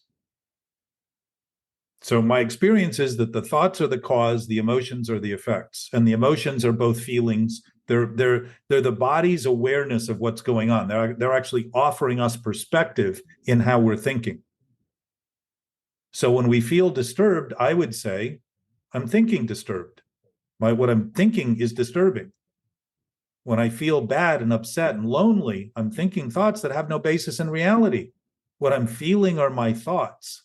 So my experience is that the thoughts are the cause, the emotions are the effects, and the emotions are both feelings. They're the body's awareness of what's going on. They're actually offering us perspective in how we're thinking. So when we feel disturbed, I would say, I'm thinking disturbed. What I'm thinking is disturbing. When I feel bad and upset and lonely, I'm thinking thoughts that have no basis in reality. What I'm feeling are my thoughts.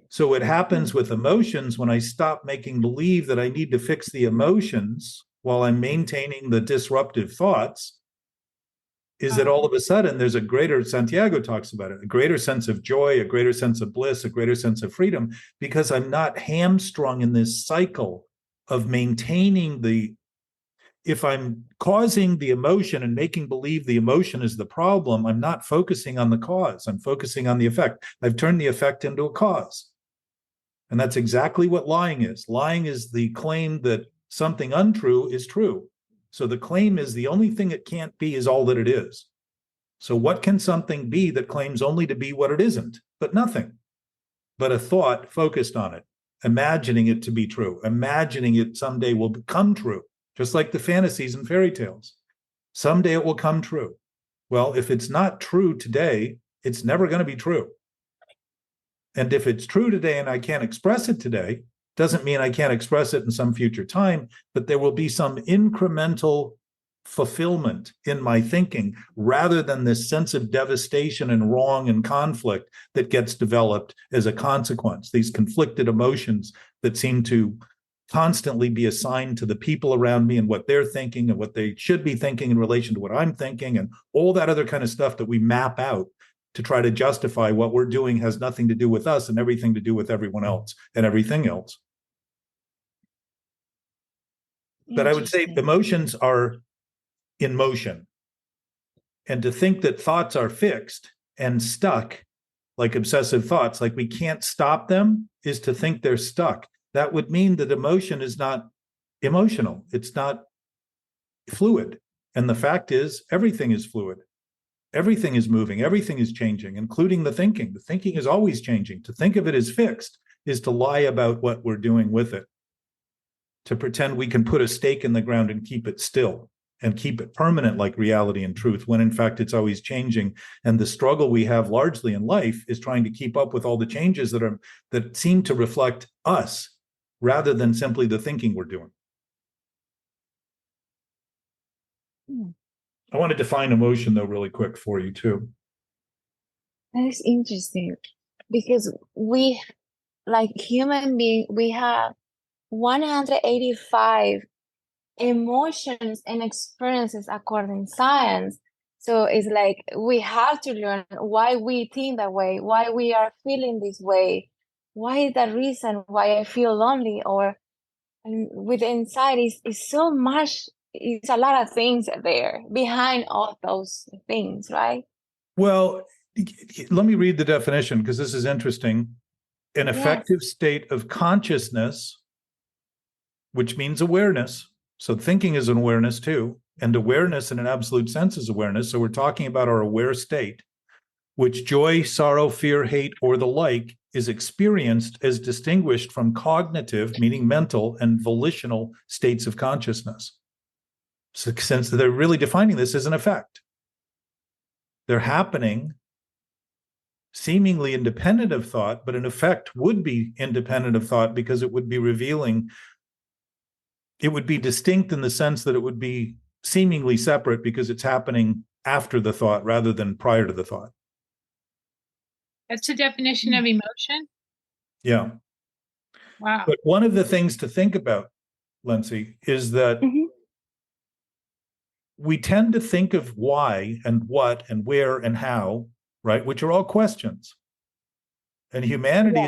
So it happens with emotions when I stop making believe that I need to fix the emotions while I'm maintaining the disruptive thoughts, is that all of a sudden there's a greater, Santiago talks about it, a greater sense of joy, a greater sense of bliss, a greater sense of freedom, because I'm not hamstrung in this cycle of maintaining if I'm causing the emotion and making believe the emotion is the problem, I'm not focusing on the cause, I'm focusing on the effect. I've turned the effect into a cause. And that's exactly what lying is. Lying is the claim that something untrue is true. So the claim is the only thing it can't be is all that it is. So what can something be that claims only to be what it isn't? But nothing. But a thought focused on it, imagining it to be true, imagining it someday will become true, just like the fantasies and fairy tales. Someday it will come true. Well, if it's not true today, it's never going to be true. And if it's true today and I can't express it today, doesn't mean I can't express it in some future time, but there will be some incremental fulfillment in my thinking rather than this sense of devastation and wrong and conflict that gets developed as a consequence, these conflicted emotions that seem to constantly be assigned to the people around me and what they're thinking and what they should be thinking in relation to what I'm thinking and all that other kind of stuff that we map out to try to justify what we're doing has nothing to do with us and everything to do with everyone else and everything else. But I would say emotions are in motion. And to think that thoughts are fixed and stuck, like obsessive thoughts, like we can't stop them, is to think they're stuck. That would mean that emotion is not emotional. It's not fluid. And the fact is, everything is fluid. Everything is moving, everything is changing, including the thinking. The thinking is always changing. To think of it as fixed is to lie about what we're doing with it. To pretend we can put a stake in the ground and keep it still and keep it permanent like reality and truth, when in fact it's always changing. And the struggle we have largely in life is trying to keep up with all the changes that seem to reflect us rather than simply the thinking we're doing. I want to define emotion, though, really quick for you, too. That is interesting because we, like human beings, we have 185 emotions and experiences according to science. So it's like we have to learn why we think that way, why we are feeling this way, why is the reason why I feel lonely or with anxiety is so much. It's a lot of things there behind all those things, right? Well, let me read the definition because this is interesting. An effective state of consciousness, which means awareness. So thinking is an awareness too, and awareness in an absolute sense is awareness. So we're talking about our aware state, which joy, sorrow, fear, hate, or the like is experienced as distinguished from cognitive, meaning mental, and volitional states of consciousness. So since they're really defining this as an effect, they're happening seemingly independent of thought, but an effect would be independent of thought because it would be revealing, it would be distinct in the sense that it would be seemingly separate because it's happening after the thought rather than prior to the thought. That's the definition of emotion? Yeah. Wow. But one of the things to think about, Lindsay, is that we tend to think of why and what and where and how right? Which are all questions. And humanity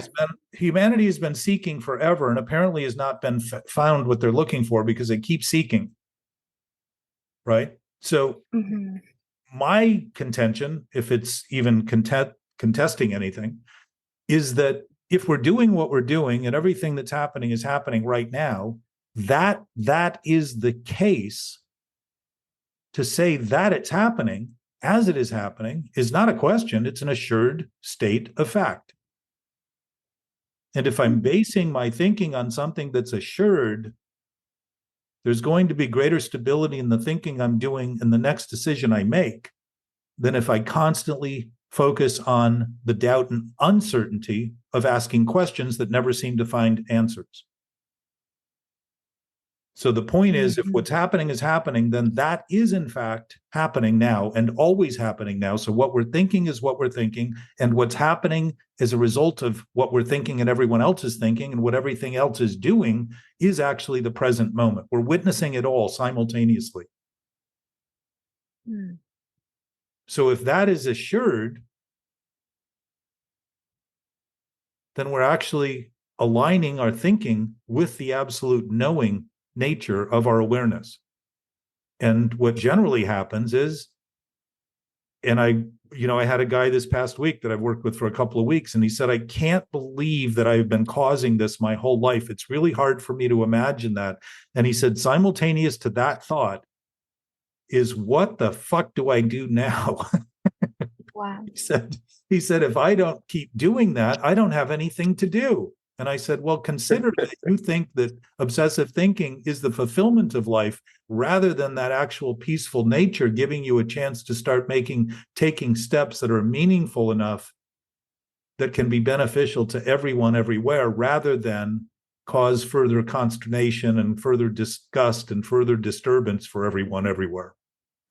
has been seeking forever, and apparently has not been found what they're looking for because they keep seeking, right? So my contention, if it's even contesting anything, is that if we're doing what we're doing and everything that's happening is happening right now, that is the case. To say that it's happening as it is happening is not a question, it's an assured state of fact. And if I'm basing my thinking on something that's assured, there's going to be greater stability in the thinking I'm doing in the next decision I make than if I constantly focus on the doubt and uncertainty of asking questions that never seem to find answers. So the point is, if what's happening is happening, then that is in fact happening now and always happening now. So what we're thinking is what we're thinking, and what's happening as a result of what we're thinking and everyone else is thinking and what everything else is doing is actually the present moment. We're witnessing it all simultaneously. So if that is assured, then we're actually aligning our thinking with the absolute knowing nature of our awareness. And what generally happens is, and I had a guy this past week that I've worked with for a couple of weeks, and he said, I can't believe that I've been causing this my whole life. It's really hard for me to imagine that. And he said, simultaneous to that thought is, what the fuck do I do now? Wow. He said, if I don't keep doing that, I don't have anything to do. And I said, well, consider that you think that obsessive thinking is the fulfillment of life rather than that actual peaceful nature giving you a chance to start taking steps that are meaningful enough that can be beneficial to everyone everywhere, rather than cause further consternation and further disgust and further disturbance for everyone everywhere.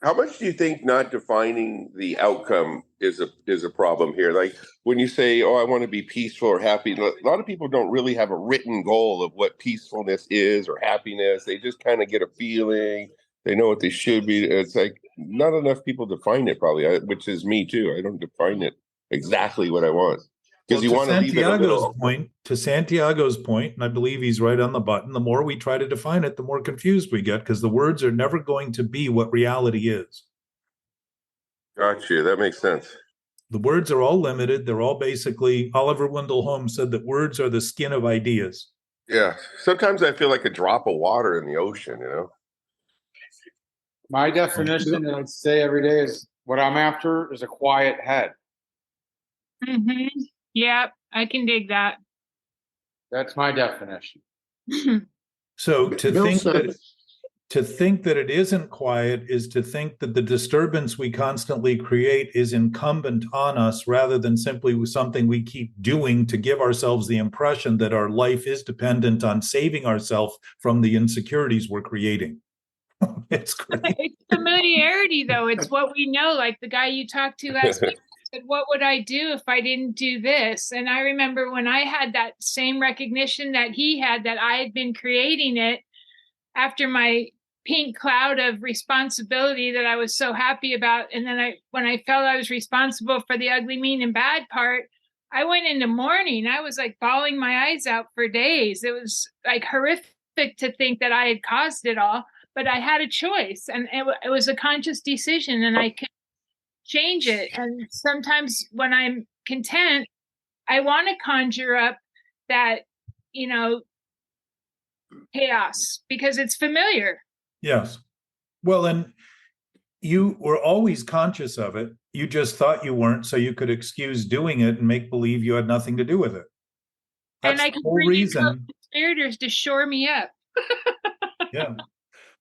How much do you think not defining the outcome is a problem here? Like when you say, oh, I want to be peaceful or happy, a lot of people don't really have a written goal of what peacefulness is or happiness. They just kind of get a feeling. They know what they should be. It's like not enough people define it, probably, which is me too. I don't define it exactly what I want. Because you want to leave it a little. To Santiago's point, and I believe he's right on the button, the more we try to define it, the more confused we get, because the words are never going to be what reality is. Gotcha. That makes sense. The words are all limited. They're all basically, Oliver Wendell Holmes said that words are the skin of ideas. Yeah. Sometimes I feel like a drop of water in the ocean, My definition that I'd say every day is, what I'm after is a quiet head. Yeah, I can dig that. That's my definition. So to think that it isn't quiet is to think that the disturbance we constantly create is incumbent on us, rather than simply something we keep doing to give ourselves the impression that our life is dependent on saving ourselves from the insecurities we're creating. It's great. It's familiarity, though. It's what we know. Like the guy you talked to last week said, what would I do if I didn't do this? And I remember when I had that same recognition that he had, that I had been creating it after my pink cloud of responsibility that I was so happy about. And then when I felt I was responsible for the ugly, mean, and bad part, I went into mourning. I was like bawling my eyes out for days. It was like horrific to think that I had caused it all, but I had a choice, and it was a conscious decision, and I could change it. And sometimes when I'm content, I want to conjure up that, chaos, because it's familiar. Yes. Well, and you were always conscious of it. You just thought you weren't, so you could excuse doing it and make believe you had nothing to do with it. That's and I can the whole bring reason. Conspirators to shore me up. Yeah.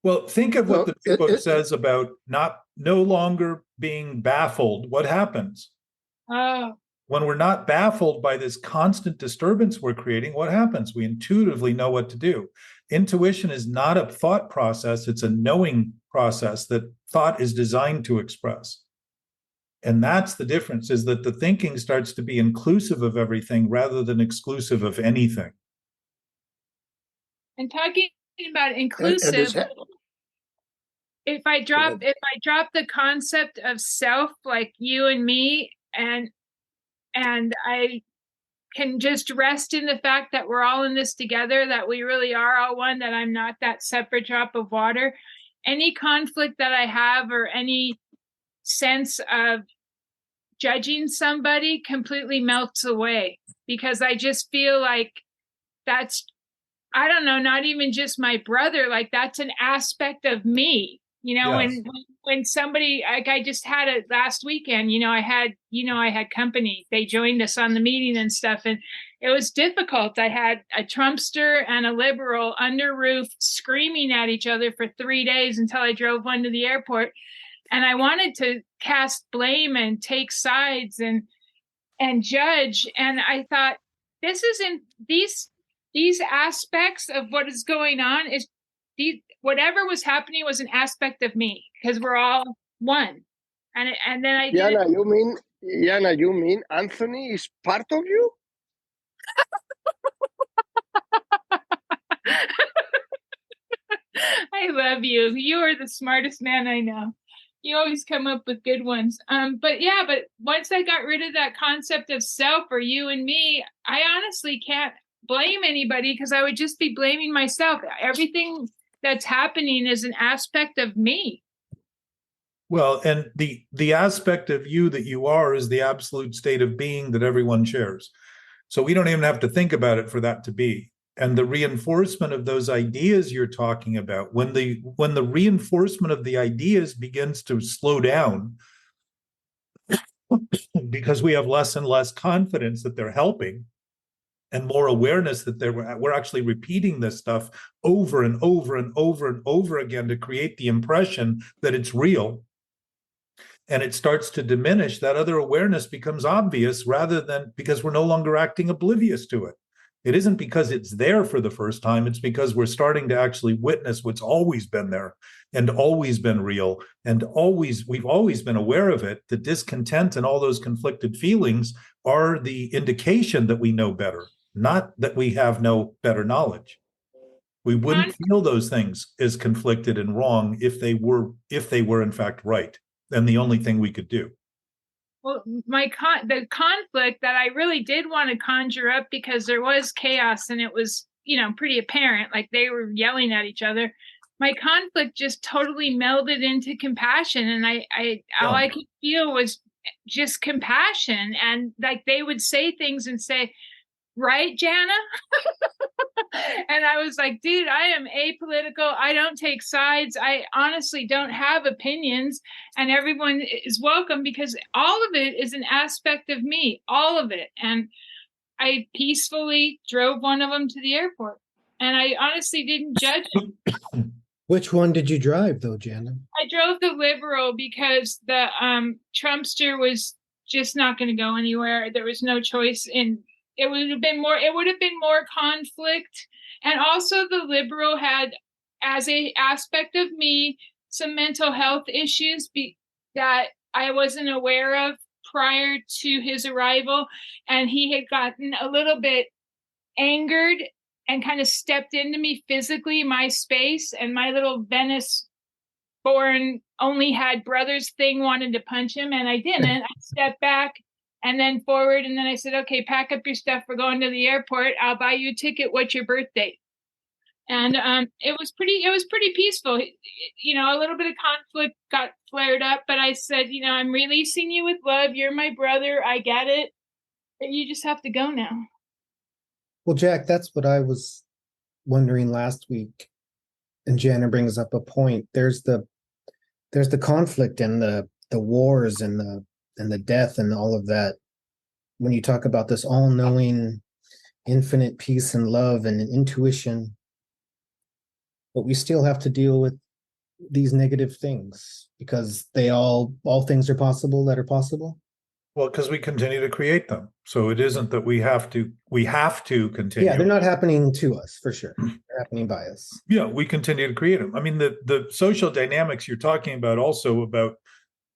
Well, think of what the book says about no longer being baffled. What happens? Oh. When we're not baffled by this constant disturbance we're creating, what happens? We intuitively know what to do. Intuition is not a thought process. It's a knowing process that thought is designed to express. And that's the difference, is that the thinking starts to be inclusive of everything rather than exclusive of anything. And talking about inclusive, if I drop the concept of self, like you and me, and I can just rest in the fact that we're all in this together, that we really are all one, that I'm not that separate drop of water. Any conflict that I have or any sense of judging somebody completely melts away, because I just feel like that's, I don't know, not even just my brother, like that's an aspect of me. Yes. When somebody, like I just had it last weekend, I had company. They joined us on the meeting and stuff, and it was difficult. I had a Trumpster and a liberal under roof screaming at each other for 3 days until I drove one to the airport. And I wanted to cast blame and take sides and judge. And I thought, this isn't these aspects of what is going on is whatever was happening was an aspect of me, because we're all one. And then I Yana, you mean Anthony is part of you? I love you. You are the smartest man I know. You always come up with good ones. But once I got rid of that concept of self or you and me, I honestly can't blame anybody, because I would just be blaming myself. Everything that's happening is an aspect of me. Well, and the aspect of you that you are is the absolute state of being that everyone shares. So we don't even have to think about it for that to be. And the reinforcement of those ideas you're talking about, when the reinforcement of the ideas begins to slow down, because we have less and less confidence that they're helping, and more awareness that we're actually repeating this stuff over and over and over and over again to create the impression that it's real, and it starts to diminish, that other awareness becomes obvious, rather than because we're no longer acting oblivious to it. It isn't because it's there for the first time. It's because we're starting to actually witness what's always been there and always been real, and we've always been aware of it. The discontent and all those conflicted feelings are the indication that we know better, not that we have no better knowledge. We wouldn't feel those things as conflicted and wrong if they were in fact right, and the only thing we could do. Well, the conflict that I really did want to conjure up, because there was chaos and it was, pretty apparent, like they were yelling at each other. My conflict just totally melded into compassion, and all I could feel was just compassion. And like they would say things and say, "Right, Jana?" And I was like, dude, I am apolitical. I don't take sides. I honestly don't have opinions, and everyone is welcome, because all of it is an aspect of me, all of it. And I peacefully drove one of them to the airport, and I honestly didn't judge them. Which one did you drive, though, Jana? I drove the liberal, because the Trumpster was just not going to go anywhere. There was no choice it would have been more conflict. And also the liberal had, as a aspect of me, some mental health issues that I wasn't aware of prior to his arrival. And he had gotten a little bit angered and kind of stepped into me physically, my space, and my little Venice born only had brothers thing wanted to punch him, and I didn't. I stepped back and then forward, and then I said, okay, pack up your stuff, we're going to the airport, I'll buy you a ticket, what's your birthday? And it was pretty peaceful. A little bit of conflict got flared up, but I said, I'm releasing you with love, you're my brother, I get it, but you just have to go now. Well, Jack, that's what I was wondering last week, and Jana brings up a point. There's the conflict and the wars and the death and all of that. When you talk about this all-knowing, infinite peace and love and intuition, but we still have to deal with these negative things, because all things are possible that are possible. Well, because we continue to create them. So it isn't that we have to continue. Yeah, they're not happening to us, for sure. They're happening by us. Yeah, we continue to create them. I mean, the social dynamics you're talking about, also about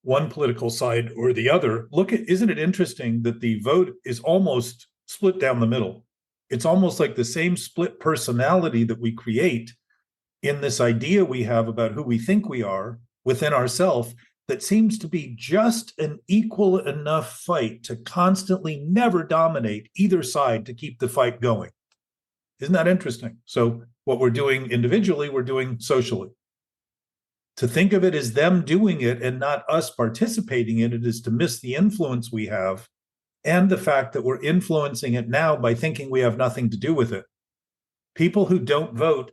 one political side or the other. Isn't it interesting that the vote is almost split down the middle? It's almost like the same split personality that we create in this idea we have about who we think we are within ourselves that seems to be just an equal enough fight to constantly never dominate either side to keep the fight going. Isn't that interesting? So what we're doing individually, we're doing socially. To think of it as them doing it and not us participating in it is to miss the influence we have and the fact that we're influencing it now by thinking we have nothing to do with it. People who don't vote,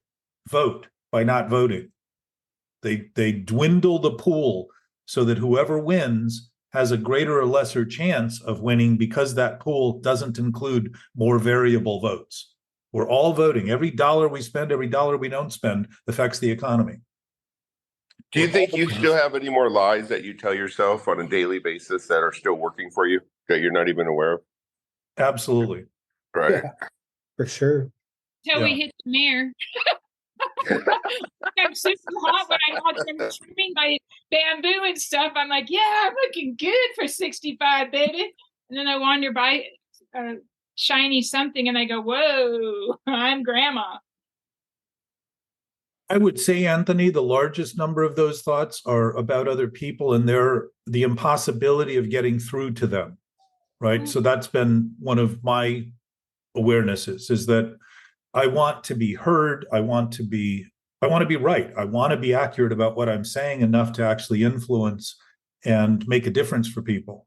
vote by not voting. They dwindle the pool so that whoever wins has a greater or lesser chance of winning because that pool doesn't include more variable votes. We're all voting. Every dollar we spend, every dollar we don't spend affects the economy. Do you think you still have any more lies that you tell yourself on a daily basis that are still working for you that you're not even aware of? Absolutely. Right. Yeah, for sure. Till we hit the mirror. I'm super hot when I watch them trimming my bamboo and stuff. I'm like, yeah, I'm looking good for 65, baby. And then I wander by shiny something and I go, whoa, I'm grandma. I would say, Anthony, the largest number of those thoughts are about other people and the impossibility of getting through to them, right? Mm-hmm. So that's been one of my awarenesses, is that I want to be heard. I want to be right. I want to be accurate about what I'm saying enough to actually influence and make a difference for people.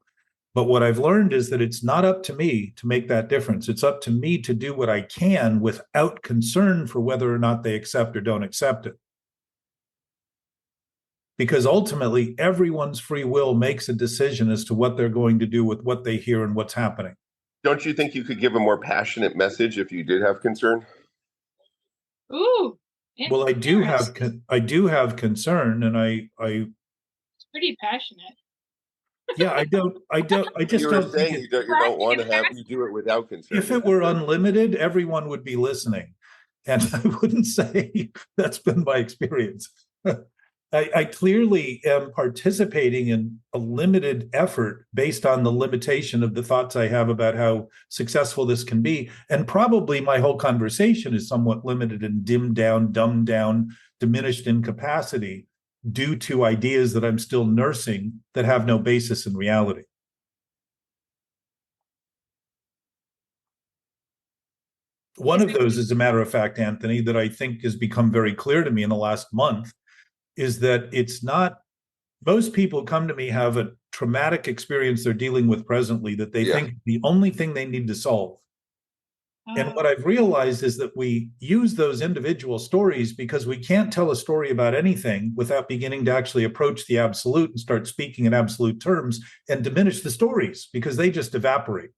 But what I've learned is that it's not up to me to make that difference. It's up to me to do what I can without concern for whether or not they accept or don't accept it. Because ultimately, everyone's free will makes a decision as to what they're going to do with what they hear and what's happening. Don't you think you could give a more passionate message if you did have concern? Ooh. Well, I do have concern, and It's pretty passionate. Yeah, I just You were don't saying think you don't want to have you do it without concern. if it were unlimited, everyone would be listening. And I wouldn't say that's been my experience. I clearly am participating in a limited effort based on the limitation of the thoughts I have about how successful this can be. And probably my whole conversation is somewhat limited and dimmed down, dumbed down, diminished in capacity due to ideas that I'm still nursing that have no basis in reality. One of those, as a matter of fact, Anthony, that I think has become very clear to me in the last month is that it's not, most people come to me have a traumatic experience they're dealing with presently that they think the only thing they need to solve. And what I've realized is that we use those individual stories because we can't tell a story about anything without beginning to actually approach the absolute and start speaking in absolute terms and diminish the stories because they just evaporate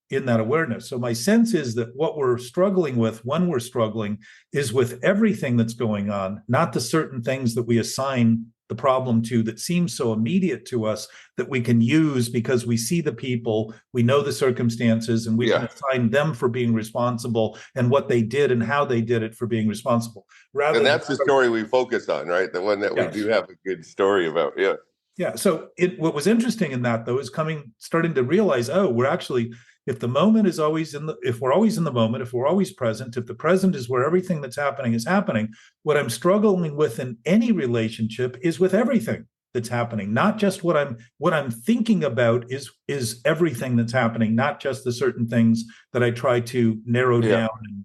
in that awareness. So my sense is that what we're struggling with when we're struggling is with everything that's going on, not the certain things that we assign the problem to that seems so immediate to us that we can use because we see the people, we know the circumstances, and we can assign them for being responsible and what they did and how they did it for being responsible. And that's the story we focus on, right? The one that we do have a good story about. Yeah. Yeah. So what was interesting in that, though, is starting to realize, we're actually, if the moment is always if we're always in the moment, if we're always present, if the present is where everything that's happening is happening, what I'm struggling with in any relationship is with everything that's happening, not just what I'm thinking about is everything that's happening, not just the certain things that I try to narrow down and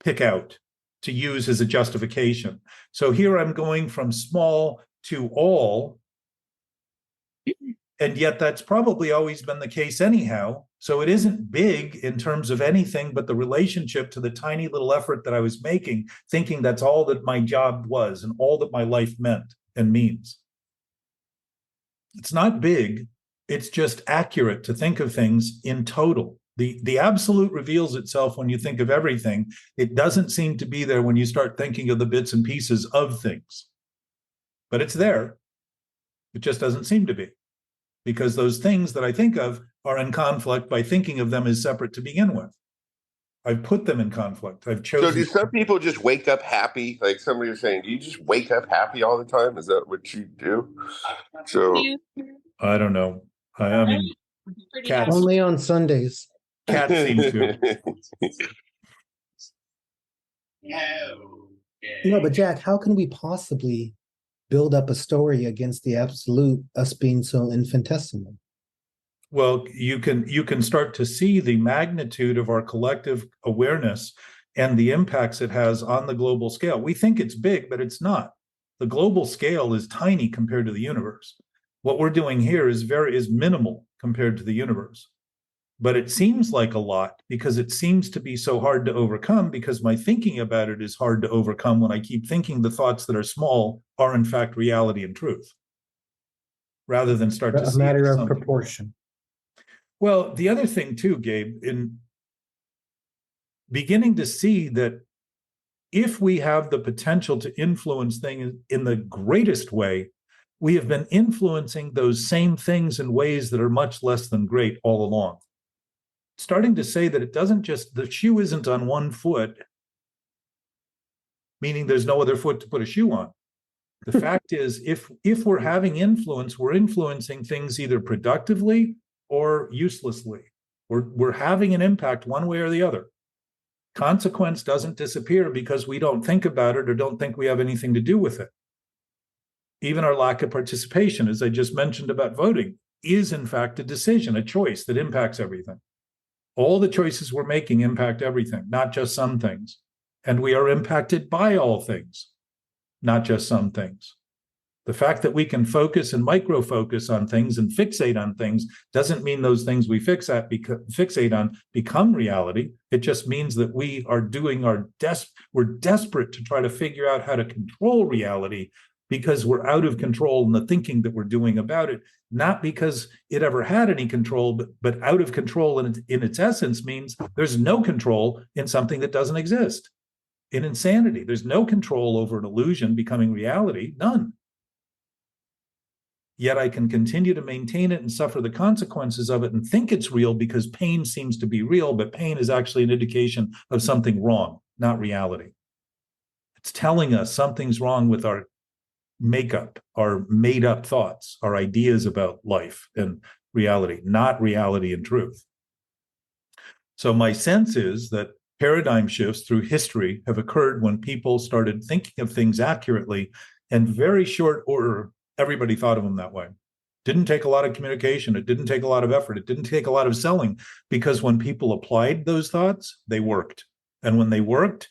pick out to use as a justification. So here I'm going from small to all. And yet that's probably always been the case anyhow. So it isn't big in terms of anything but the relationship to the tiny little effort that I was making, thinking that's all that my job was and all that my life meant and means. It's not big. It's just accurate to think of things in total. The absolute reveals itself when you think of everything. It doesn't seem to be there when you start thinking of the bits and pieces of things. But it's there. It just doesn't seem to be. Because those things that I think of are in conflict by thinking of them as separate to begin with. I've put them in conflict. I've chosen. So do some people just wake up happy? Like somebody was saying, do you just wake up happy all the time? Is that what you do? So I don't know. I mean, cats only on Sundays. Cats seem to. No, but Jack, how can we possibly build up a story against the absolute, us being so infinitesimal? Well, you can start to see the magnitude of our collective awareness and the impacts it has on the global scale. We think it's big, but it's not. The global scale is tiny compared to the universe. What we're doing here is minimal compared to the universe. But it seems like a lot because it seems to be so hard to overcome, because my thinking about it is hard to overcome when I keep thinking the thoughts that are small are in fact reality and truth, rather than start to A see matter of something. proportion. Well, the other thing too, Gabe, in beginning to see that if we have the potential to influence things in the greatest way, we have been influencing those same things in ways that are much less than great all along. Starting to say that the shoe isn't on one foot, meaning there's no other foot to put a shoe on. The fact is, if we're having influence, we're influencing things either productively or uselessly. We're having an impact one way or the other. Consequence doesn't disappear because we don't think about it or don't think we have anything to do with it. Even our lack of participation, as I just mentioned about voting, is in fact a decision, a choice that impacts everything. All the choices we're making impact everything, not just some things. And we are impacted by all things, not just some things. The fact that we can focus and micro-focus on things and fixate on things doesn't mean those things we fixate on become reality. It just means that we are doing we're desperate to try to figure out how to control reality, because we're out of control in the thinking that we're doing about it, not because it ever had any control, but out of control in its essence means there's no control in something that doesn't exist. In insanity, there's no control over an illusion becoming reality, none. Yet I can continue to maintain it and suffer the consequences of it and think it's real because pain seems to be real, but pain is actually an indication of something wrong, not reality. It's telling us something's wrong with our makeup, our made up thoughts, our ideas about life and reality, not reality and truth. So my sense is that paradigm shifts through history have occurred when people started thinking of things accurately, and very short order, everybody thought of them that way. Didn't take a lot of communication. It didn't take a lot of effort. It didn't take a lot of selling, because when people applied those thoughts, they worked. And when they worked,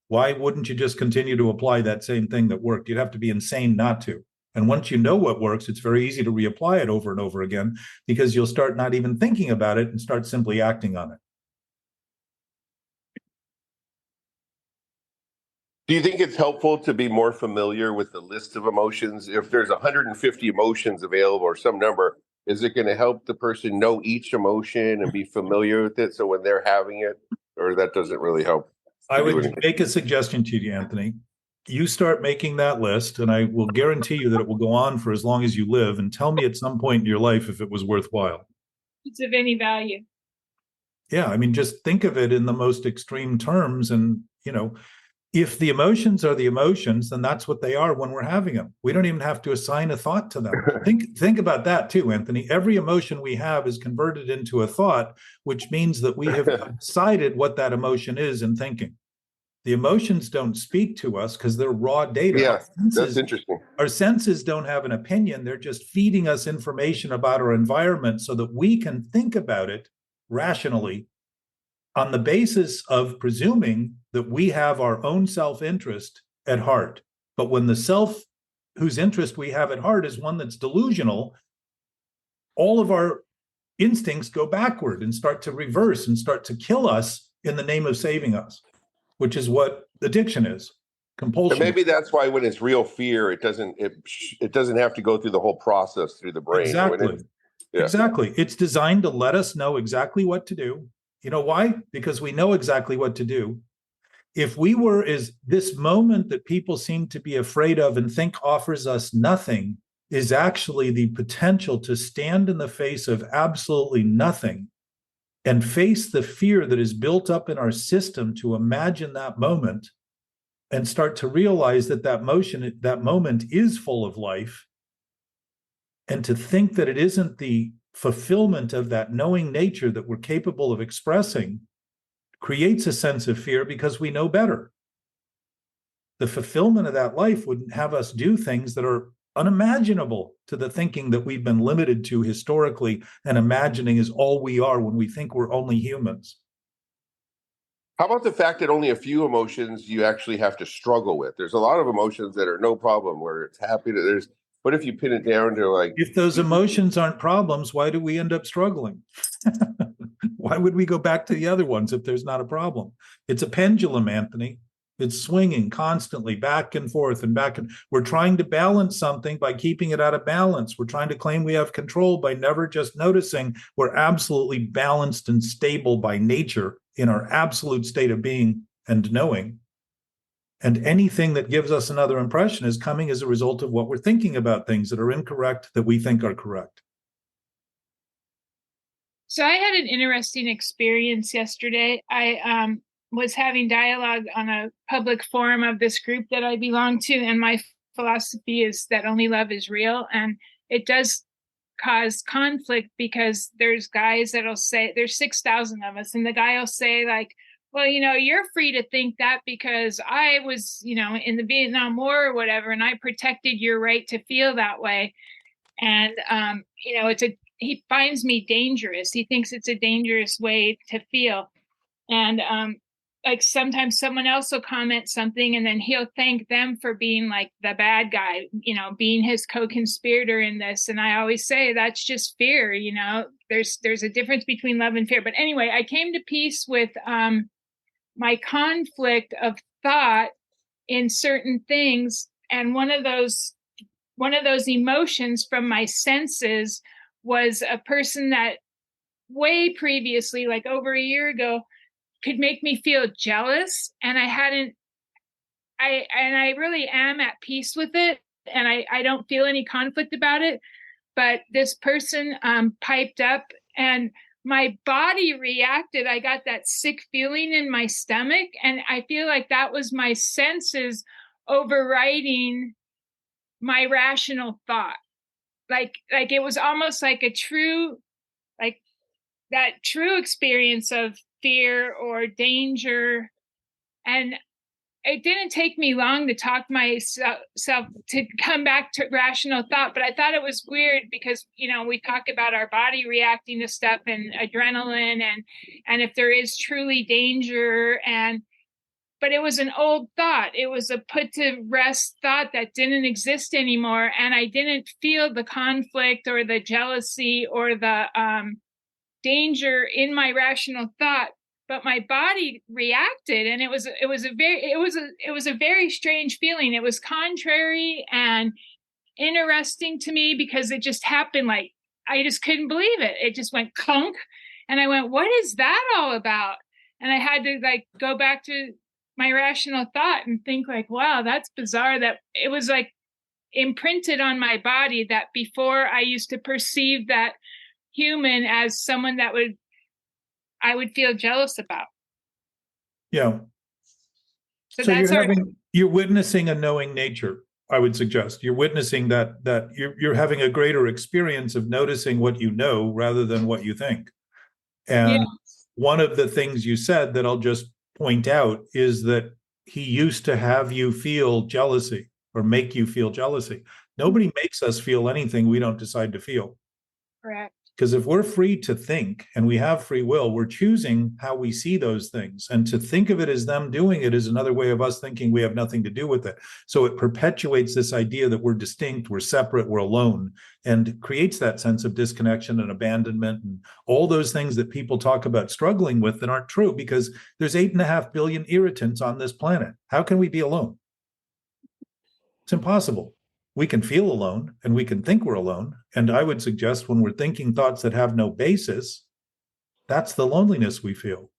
why wouldn't you just continue to apply that same thing that worked? You'd have to be insane not to. And once you know what works, it's very easy to reapply it over and over again, because you'll start not even thinking about it and start simply acting on it. Do you think it's helpful to be more familiar with the list of emotions? If there's 150 emotions available or some number, is it going to help the person know each emotion and be familiar with it so when they're having it, or that doesn't really help? I would make a suggestion to you, Anthony. You start making that list, and I will guarantee you that it will go on for as long as you live, and tell me at some point in your life if it was worthwhile. It's of any value. Yeah, I mean, just think of it in the most extreme terms, and, if the emotions are the emotions, then that's what they are when we're having them. We don't even have to assign a thought to them. Think about that too, Anthony. Every emotion we have is converted into a thought, which means that we have decided what that emotion is in thinking. The emotions don't speak to us because they're raw data. Yeah, that's interesting. Our senses don't have an opinion. They're just feeding us information about our environment so that we can think about it rationally, on the basis of presuming that we have our own self-interest at heart. But when the self whose interest we have at heart is one that's delusional, all of our instincts go backward and start to reverse and start to kill us in the name of saving us, which is what addiction is. Compulsion. And maybe that's why when it's real fear, it doesn't have to go through the whole process through the brain. Exactly. Exactly. It's designed to let us know exactly what to do. You know why? Because we know exactly what to do. If we were as this moment that people seem to be afraid of and think offers us nothing is actually the potential to stand in the face of absolutely nothing and face the fear that is built up in our system to imagine that moment and start to realize that moment is full of life, and to think that it isn't the fulfillment of that knowing nature that we're capable of expressing creates a sense of fear because we know better. The fulfillment of that life wouldn't have us do things that are unimaginable to the thinking that we've been limited to historically, and imagining is all we are when we think we're only humans. How about the fact that only a few emotions you actually have to struggle with? There's a lot of emotions that are no problem, where it's happy to, there's, what if you pin it down to like, If those emotions aren't problems, why do we end up struggling? Why would we go back to the other ones if there's not a problem? It's a pendulum, Anthony. It's swinging constantly back and forth and back. And we're trying to balance something by keeping it out of balance. We're trying to claim we have control by never just noticing we're absolutely balanced and stable by nature in our absolute state of being and knowing. And anything that gives us another impression is coming as a result of what we're thinking about things that are incorrect that we think are correct. So I had an interesting experience yesterday. I was having dialogue on a public forum of this group that I belong to, and my philosophy is that only love is real. And it does cause conflict because there's guys that'll say, there's 6,000 of us, and the guy will say like, well, you're free to think that because I was, in the Vietnam War or whatever, and I protected your right to feel that way. And, he finds me dangerous. He thinks it's a dangerous way to feel. And like sometimes someone else will comment something and then he'll thank them for being like the bad guy, being his co-conspirator in this. And I always say that's just fear. There's a difference between love and fear. But anyway, I came to peace with my conflict of thought in certain things. And one of those emotions from my senses was a person that way previously, like over a year ago, could make me feel jealous. And I really am at peace with it. And I don't feel any conflict about it. But this person piped up and my body reacted. I got that sick feeling in my stomach. And I feel like that was my senses overriding my rational thought. Like it was almost like a true, like that true experience of fear or danger. And it didn't take me long to talk myself to come back to rational thought, but I thought it was weird because, we talk about our body reacting to stuff and adrenaline and if there is truly danger but it was an old thought. It was a put to rest thought that didn't exist anymore. And I didn't feel the conflict or the jealousy or the danger in my rational thought, but my body reacted. And it was a very strange feeling. It was contrary and interesting to me because it just happened. Like, I just couldn't believe it. It just went clunk. And I went, what is that all about? And I had to go back to my rational thought and think like, wow, that's bizarre. That it was like imprinted on my body that before I used to perceive that human as someone that I would feel jealous about. Yeah. So you're witnessing a knowing nature. I would suggest you're witnessing that you're having a greater experience of noticing what you know rather than what you think. And one of the things you said that I'll just point out is that he used to have you feel jealousy or make you feel jealousy. Nobody makes us feel anything we don't decide to feel. Correct. Because if we're free to think and we have free will, we're choosing how we see those things. And to think of it as them doing it is another way of us thinking we have nothing to do with it. So it perpetuates this idea that we're distinct, we're separate, we're alone, and creates that sense of disconnection and abandonment and all those things that people talk about struggling with that aren't true because there's 8.5 billion irritants on this planet. How can we be alone? It's impossible. We can feel alone and we can think we're alone. And I would suggest when we're thinking thoughts that have no basis, that's the loneliness we feel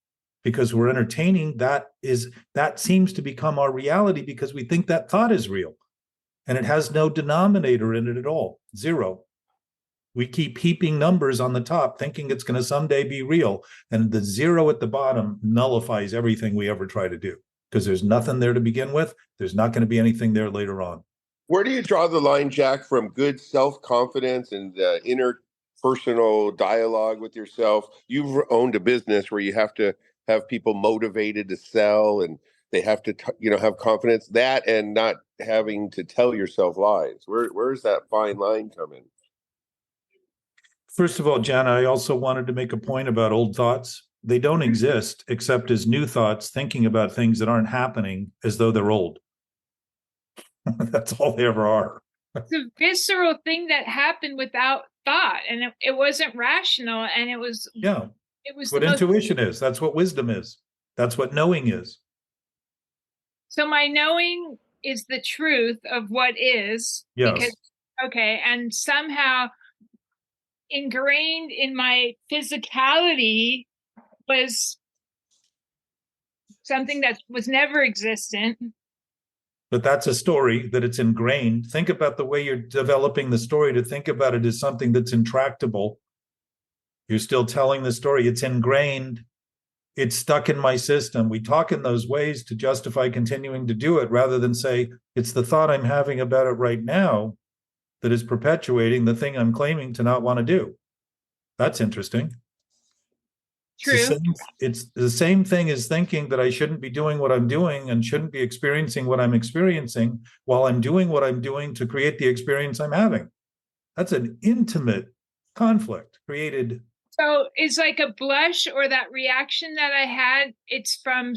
because we're entertaining that seems to become our reality because we think that thought is real and it has no denominator in it at all. Zero. We keep heaping numbers on the top thinking it's going to someday be real. And the zero at the bottom nullifies everything we ever try to do because there's nothing there to begin with. There's not going to be anything there later on. Where do you draw the line, Jack, from good self-confidence and interpersonal dialogue with yourself? You've owned a business where you have to have people motivated to sell and they have to, have confidence. That and not having to tell yourself lies? Where's that fine line come in? First of all, Jana, I also wanted to make a point about old thoughts. They don't exist except as new thoughts, thinking about things that aren't happening as though they're old. That's all they ever are. It's a visceral thing that happened without thought, and it wasn't rational, and it was What intuition is. That's what wisdom is. That's what knowing is. So my knowing is the truth of what is. Yes. And somehow ingrained in my physicality was something that was never existent. But that's a story that it's ingrained. Think about the way you're developing the story to think about it as something that's intractable. You're still telling the story. It's ingrained. It's stuck in my system. We talk in those ways to justify continuing to do it rather than say, it's the thought I'm having about it right now that is perpetuating the thing I'm claiming to not want to do. That's interesting. True. It's the same thing as thinking that I shouldn't be doing what I'm doing and shouldn't be experiencing what I'm experiencing while I'm doing what I'm doing to create the experience I'm having. That's an intimate conflict created. So it's like a blush or that reaction that I had, it's from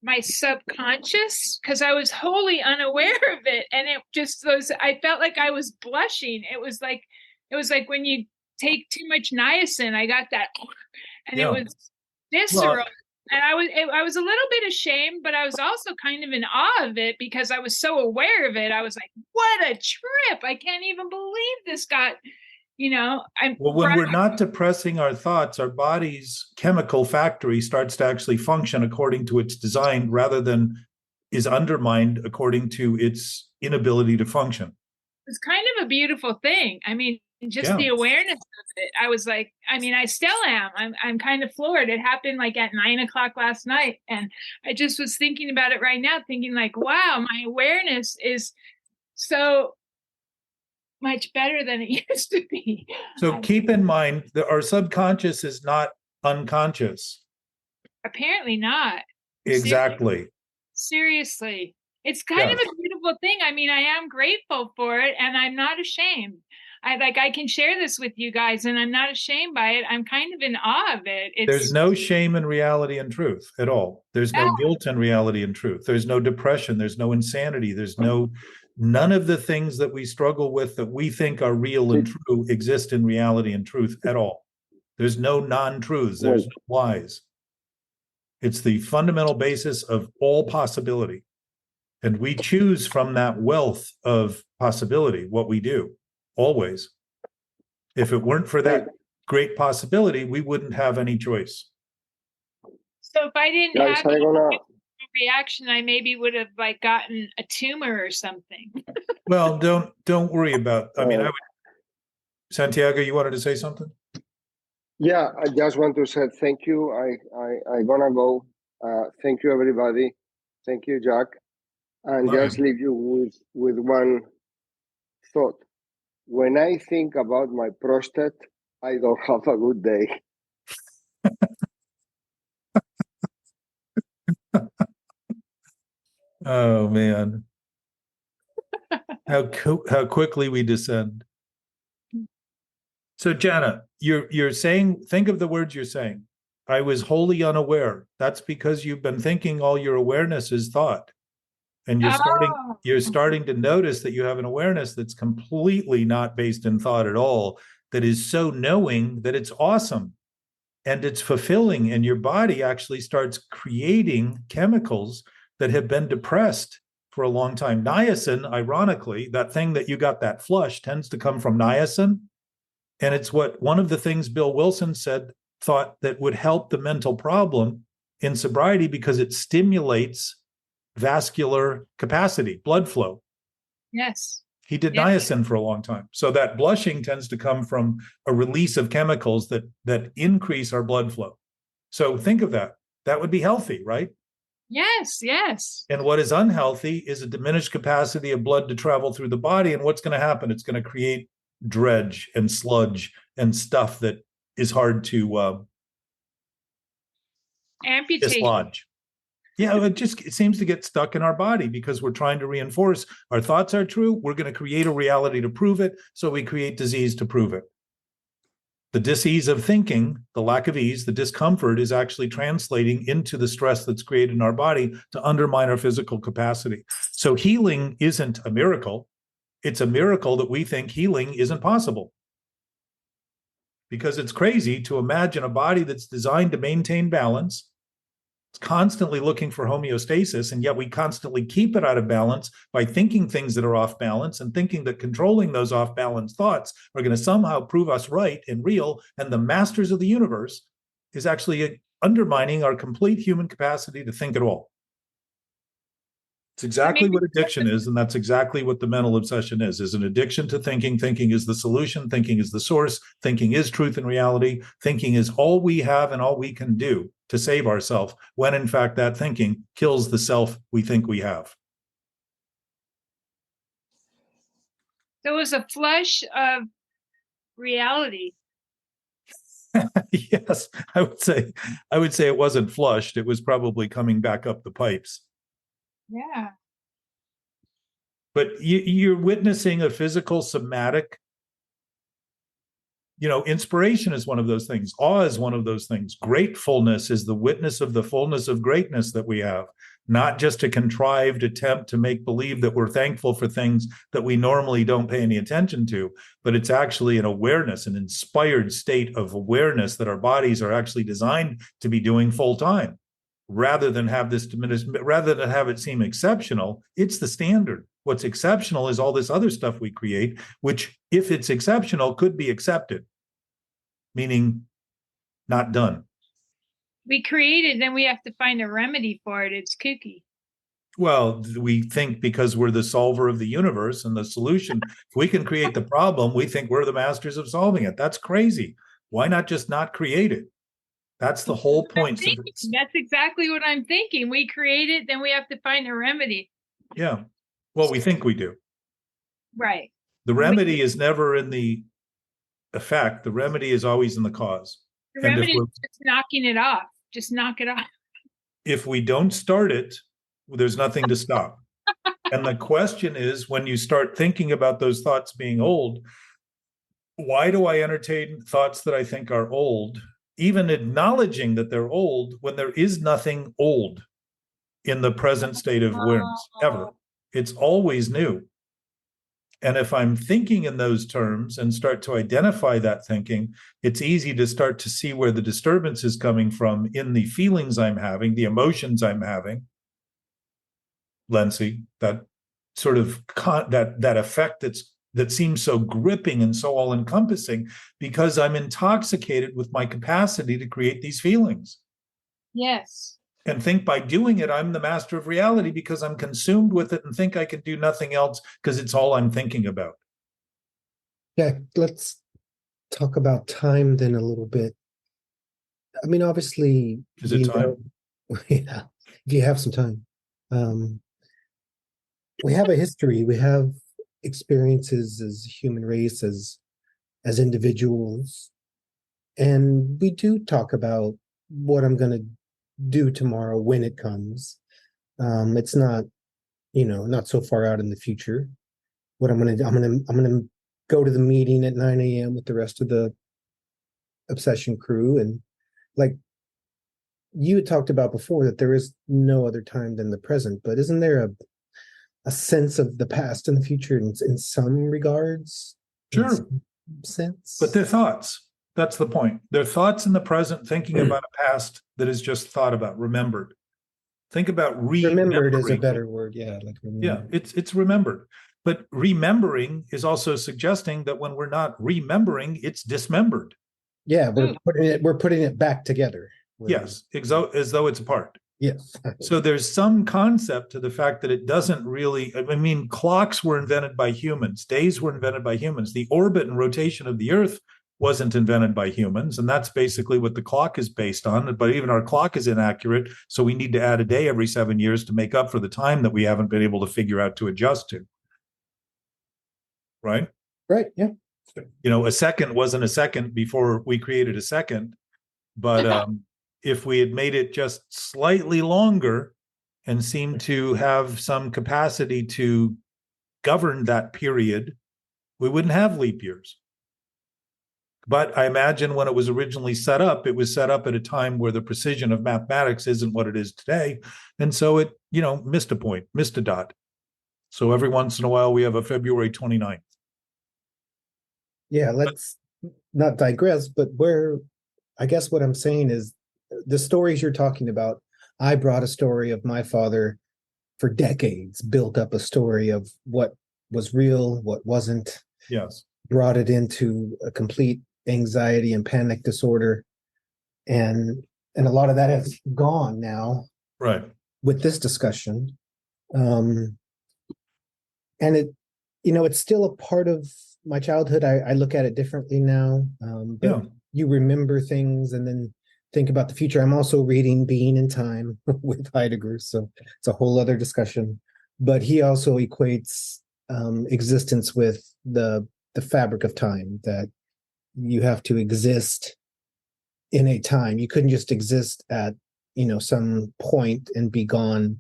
my subconscious because I was wholly unaware of it. And it just was, I felt like I was blushing. It was like when you take too much niacin, I got that, and it was visceral. And I was a little bit ashamed, but I was also kind of in awe of it because I was so aware of it. I was like, what a trip. I can't even believe this got, when we're not depressing our thoughts, our body's chemical factory starts to actually function according to its design rather than is undermined according to its inability to function. It's kind of a beautiful thing. I mean, just the awareness of it. I was like, I still am. I'm kind of floored. It happened like at 9:00 last night. And I just was thinking about it right now, thinking like, wow, my awareness is so much better than it used to be. So keep in mind that our subconscious is not unconscious. Apparently not. Exactly. Seriously. It's kind of a beautiful thing. I am grateful for it and I'm not ashamed. I can share this with you guys and I'm not ashamed by it. I'm kind of in awe of it. There's no shame in reality and truth at all. There's no guilt in reality and truth. There's no depression. There's no insanity. There's none of the things that we struggle with that we think are real and true exist in reality and truth at all. There's no non-truths. There's no lies. It's the fundamental basis of all possibility. And we choose from that wealth of possibility what we do, always. If it weren't for that great possibility, we wouldn't have any choice. So if I didn't have a reaction, I maybe would have gotten a tumor or something. Well, don't worry about. Santiago, you wanted to say something? Yeah, I just want to say thank you. I gonna go. Thank you, everybody. Thank you, Jack. And just leave you with one thought. When I think about my prostate, I don't have a good day. Oh man, how quickly we descend. So Jana, you're saying, think of the words you're saying. I was wholly unaware. That's because you've been thinking all your awareness is thought. And you're starting to notice that you have an awareness that's completely not based in thought at all, that is so knowing that it's awesome and it's fulfilling. And your body actually starts creating chemicals that have been depressed for a long time. Niacin, ironically, that thing that you got that flush tends to come from niacin. And it's what one of the things Bill Wilson thought that would help the mental problem in sobriety because it stimulates vascular capacity, blood flow. Yes. He did niacin for a long time. So that blushing tends to come from a release of chemicals that increase our blood flow. So think of that. That would be healthy, right? Yes, yes. And what is unhealthy is a diminished capacity of blood to travel through the body. And what's going to happen? It's going to create dredge and sludge and stuff that is hard to amputate. dislodge. Yeah, it seems to get stuck in our body because we're trying to reinforce our thoughts are true. We're going to create a reality to prove it. So we create disease to prove it. The dis-ease of thinking, the lack of ease, the discomfort is actually translating into the stress that's created in our body to undermine our physical capacity. So healing isn't a miracle. It's a miracle that we think healing isn't possible. Because it's crazy to imagine a body that's designed to maintain balance. It's constantly looking for homeostasis, and yet we constantly keep it out of balance by thinking things that are off balance and thinking that controlling those off balance thoughts are going to somehow prove us right and real. And the masters of the universe is actually undermining our complete human capacity to think at all. It's exactly what addiction is, and that's exactly what the mental obsession is an addiction to thinking. Thinking is the solution. Thinking is the source. Thinking is truth and reality. Thinking is all we have and all we can do to save ourselves, when in fact that thinking kills the self we think we have. So it was a flush of reality. Yes, I would say it wasn't flushed. It was probably coming back up the pipes. Yeah. But you're witnessing a physical somatic, inspiration is one of those things. Awe is one of those things. Gratefulness is the witness of the fullness of greatness that we have, not just a contrived attempt to make believe that we're thankful for things that we normally don't pay any attention to, but it's actually an awareness, an inspired state of awareness that our bodies are actually designed to be doing full time. Rather than have this diminished, rather than have it seem exceptional, it's the standard. What's exceptional is all this other stuff we create, which, if it's exceptional, could be accepted, meaning not done. We create it, then we have to find a remedy for it. It's kooky. Well, we think because we're the solver of the universe and the solution, if we can create the problem, we think we're the masters of solving it. That's crazy. Why not just not create it? That's the whole point. That's exactly what I'm thinking. We create it, then we have to find a remedy. Yeah. Well, we think we do. Right. The remedy is never in the effect. The remedy is always in the cause. The remedy is just knocking it off. Just knock it off. If we don't start it, there's nothing to stop. And the question is, when you start thinking about those thoughts being old, why do I entertain thoughts that I think are old? Even acknowledging that they're old when there is nothing old in the present state of awareness, ever. It's always new. And if I'm thinking in those terms and start to identify that thinking, it's easy to start to see where the disturbance is coming from in the feelings I'm having, the emotions I'm having. Lency, that sort of that effect that seems so gripping and so all-encompassing, because I'm intoxicated with my capacity to create these feelings. Yes. And think by doing it, I'm the master of reality because I'm consumed with it and think I can do nothing else because it's all I'm thinking about. Yeah, let's talk about time then a little bit. I mean, obviously, is it time? Yeah, if you have some time. We have a history. We have experiences as human race, as individuals, and we do talk about what I'm going to do tomorrow when it comes. It's not, not so far out in the future. What I'm going to do, I'm going to go to the meeting at 9 a.m. with the rest of the obsession crew, and like you had talked about before, that there is no other time than the present. But isn't there a sense of the past and the future in some regards? Sure. Some sense. But they're thoughts. That's the point. They're thoughts in the present, thinking about a past that is just thought about, remembered. Think about remembered is a better word. Yeah. Yeah, it's remembered. But remembering is also suggesting that when we're not remembering, it's dismembered. Yeah, we're putting it back together. Yes, as though it's a part. Yes. So there's some concept to the fact that it doesn't really, I mean, clocks were invented by humans. Days were invented by humans. The orbit and rotation of the Earth wasn't invented by humans. And that's basically what the clock is based on. But even our clock is inaccurate. So we need to add a day every 7 years to make up for the time that we haven't been able to figure out to adjust to. Right? Right. Yeah. A second wasn't a second before we created a second. But if we had made it just slightly longer, and seem to have some capacity to govern that period, we wouldn't have leap years. But I imagine when it was originally set up, it was set up at a time where the precision of mathematics isn't what it is today. And so it, missed a point, missed a dot. So every once in a while, we have a February 29th. Yeah, let's not digress, but I guess what I'm saying is the stories you're talking about, I brought a story of my father for decades, built up a story of what was real, what wasn't. Yes. Brought it into a complete anxiety and panic disorder. And a lot of that has gone now. Right. With this discussion. And it's still a part of my childhood. I look at it differently now. But you remember things and then think about the future. I'm also reading Being in Time with Heidegger, so it's a whole other discussion. But he also equates existence with the fabric of time, that you have to exist in a time. You couldn't just exist at some point and be gone,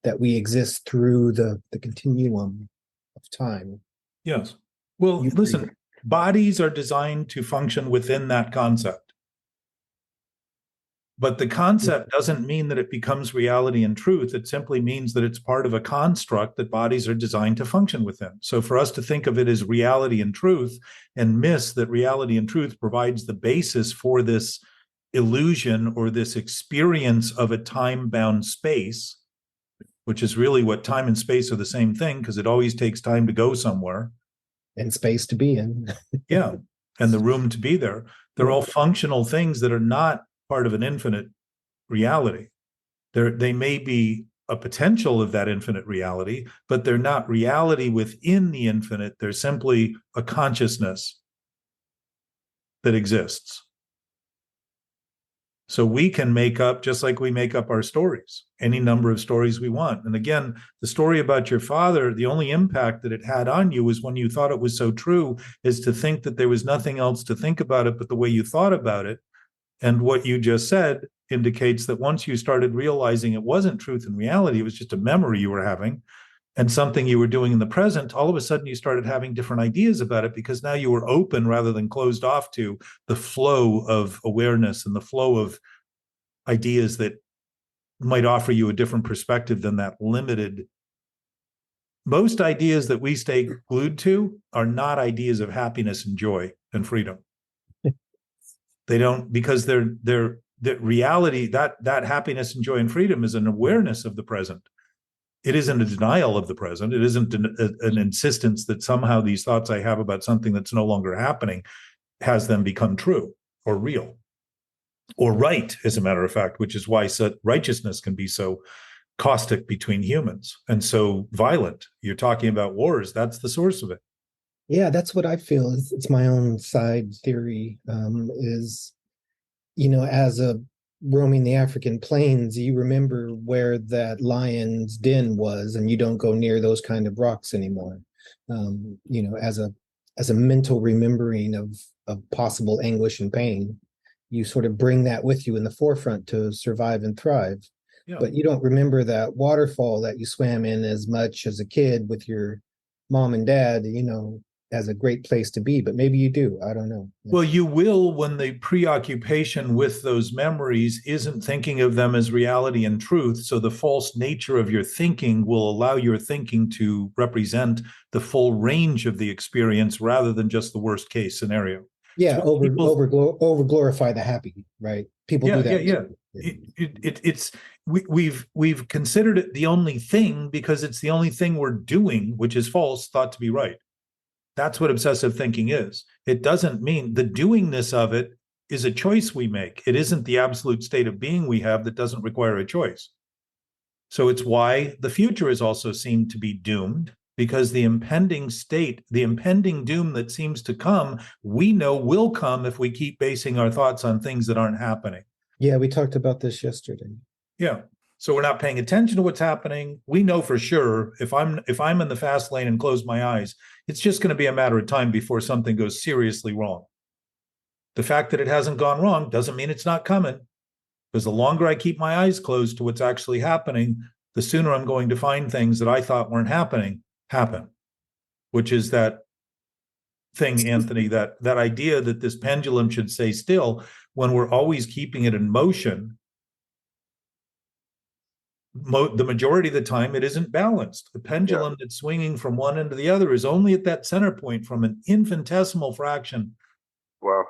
that we exist through the continuum of time. Yes. Well, listen, bodies are designed to function within that concept. But the concept doesn't mean that it becomes reality and truth. It simply means that it's part of a construct that bodies are designed to function within. So for us to think of it as reality and truth and miss that reality and truth provides the basis for this illusion or this experience of a time-bound space, which is really what time and space are the same thing, because it always takes time to go somewhere. And space to be in. Yeah, and the room to be there. They're all functional things that are not part of an infinite reality. They may be a potential of that infinite reality, but they're not reality within the infinite. They're simply a consciousness that exists. So we can make up, just like we make up our stories, any number of stories we want. And again, the story about your father, the only impact that it had on you was when you thought it was so true, is to think that there was nothing else to think about it but the way you thought about it. And what you just said indicates that once you started realizing it wasn't truth and reality, it was just a memory you were having and something you were doing in the present, all of a sudden you started having different ideas about it, because now you were open rather than closed off to the flow of awareness and the flow of ideas that might offer you a different perspective than that limited. Most ideas that we stay glued to are not ideas of happiness and joy and freedom. They don't, because they're the reality, that happiness and joy and freedom is an awareness of the present. It isn't a denial of the present. It isn't an insistence that somehow these thoughts I have about something that's no longer happening has them become true or real or right, as a matter of fact, which is why righteousness can be so caustic between humans and so violent. You're talking about wars. That's the source of it. Yeah, that's what I feel. It's my own side theory, is, as a roaming the African plains, you remember where that lion's den was, and you don't go near those kind of rocks anymore. As a mental remembering of possible anguish and pain, you sort of bring that with you in the forefront to survive and thrive. Yeah. But you don't remember that waterfall that you swam in as much as a kid with your mom and dad, as a great place to be, but maybe you do. I don't know. Well, you will when the preoccupation with those memories isn't thinking of them as reality and truth. So the false nature of your thinking will allow your thinking to represent the full range of the experience rather than just the worst case scenario. Yeah, so over glorify the happy, right? People do that. Yeah. We've considered it the only thing because it's the only thing we're doing, which is false, thought to be right. That's what obsessive thinking is. It doesn't mean the doingness of it is a choice we make. It isn't the absolute state of being we have that doesn't require a choice. So it's why the future is also seen to be doomed, because the impending state, the impending doom that seems to come, we know will come if we keep basing our thoughts on things that aren't happening. Yeah, we talked about this yesterday. Yeah. So we're not paying attention to what's happening. We know for sure if I'm in the fast lane and close my eyes, it's just going to be a matter of time before something goes seriously wrong. The fact that it hasn't gone wrong doesn't mean it's not coming, because the longer I keep my eyes closed to what's actually happening, the sooner I'm going to find things that I thought weren't happening happen, which is that thing, Anthony, that idea that this pendulum should stay still when we're always keeping it in motion. The majority of the time, it isn't balanced. The pendulum that's swinging from one end to the other is only at that center point from an infinitesimal fraction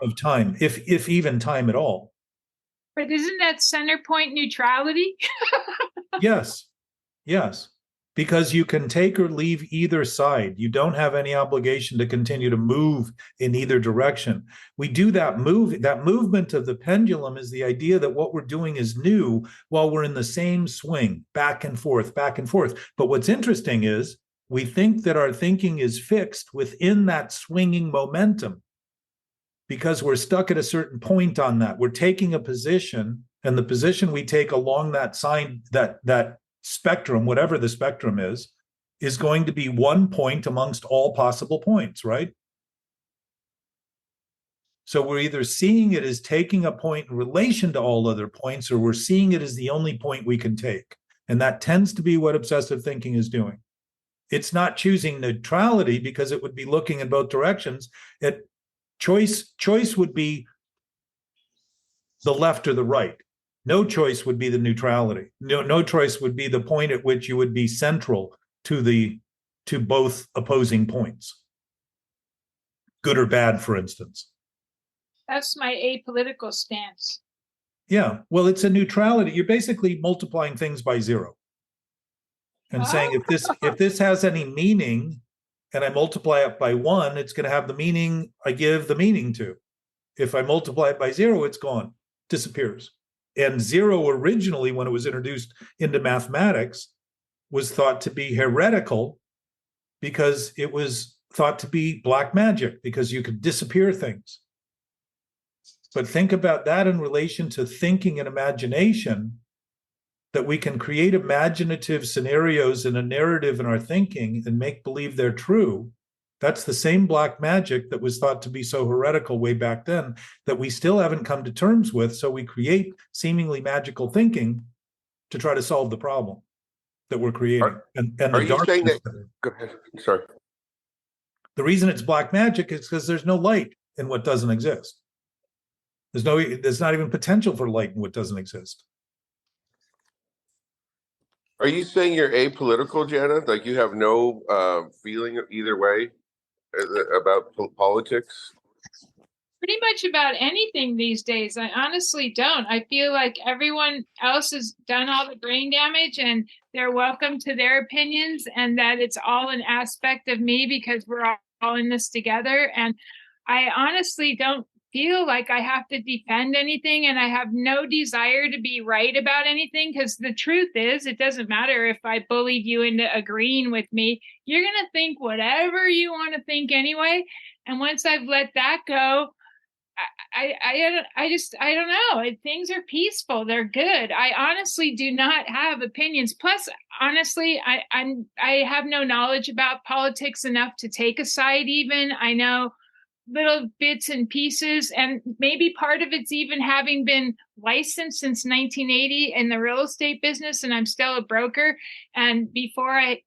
of time, if even time at all. But isn't that center point neutrality? Yes. Because you can take or leave either side. You don't have any obligation to continue to move in either direction. We do that movement of the pendulum is the idea that what we're doing is new while we're in the same swing, back and forth, back and forth. But what's interesting is we think that our thinking is fixed within that swinging momentum because we're stuck at a certain point on that. We're taking a position, and the position we take along that side, that spectrum, whatever the spectrum is going to be one point amongst all possible points, right? So we're either seeing it as taking a point in relation to all other points, or we're seeing it as the only point we can take. And that tends to be what obsessive thinking is doing. It's not choosing neutrality because it would be looking in both directions. Choice would be the left or the right. No choice would be the neutrality. No choice would be the point at which you would be central to both opposing points. Good or bad, for instance. That's my apolitical stance. Yeah, well, it's a neutrality. You're basically multiplying things by zero. And saying if this has any meaning and I multiply it by 1, it's going to have the meaning I give the meaning to. If I multiply it by 0, it's gone, disappears. And 0 originally, when it was introduced into mathematics, was thought to be heretical because it was thought to be black magic, because you could disappear things. But think about that in relation to thinking and imagination, that we can create imaginative scenarios in a narrative in our thinking and make believe they're true. That's the same black magic that was thought to be so heretical way back then that we still haven't come to terms with. So we create seemingly magical thinking to try to solve the problem that we're creating. And are you saying that? Go ahead. Sorry. The reason it's black magic is because there's no light in what doesn't exist. There's not even potential for light in what doesn't exist. Are you saying you're apolitical, Jana? Like you have no feeling either way about politics? Pretty much about anything these days. I honestly don't. I feel like everyone else has done all the brain damage and they're welcome to their opinions, and that it's all an aspect of me because we're all in this together. And I honestly don't feel like I have to defend anything, and I have no desire to be right about anything, because the truth is, it doesn't matter if I bullied you into agreeing with me. You're going to think whatever you want to think anyway. And once I've let that go, I don't know. Things are peaceful. They're good. I honestly do not have opinions. Plus, honestly, I have no knowledge about politics enough to take a side even. I know little bits and pieces, and maybe part of it's even having been licensed since 1980 in the real estate business, and I'm still a broker. And before I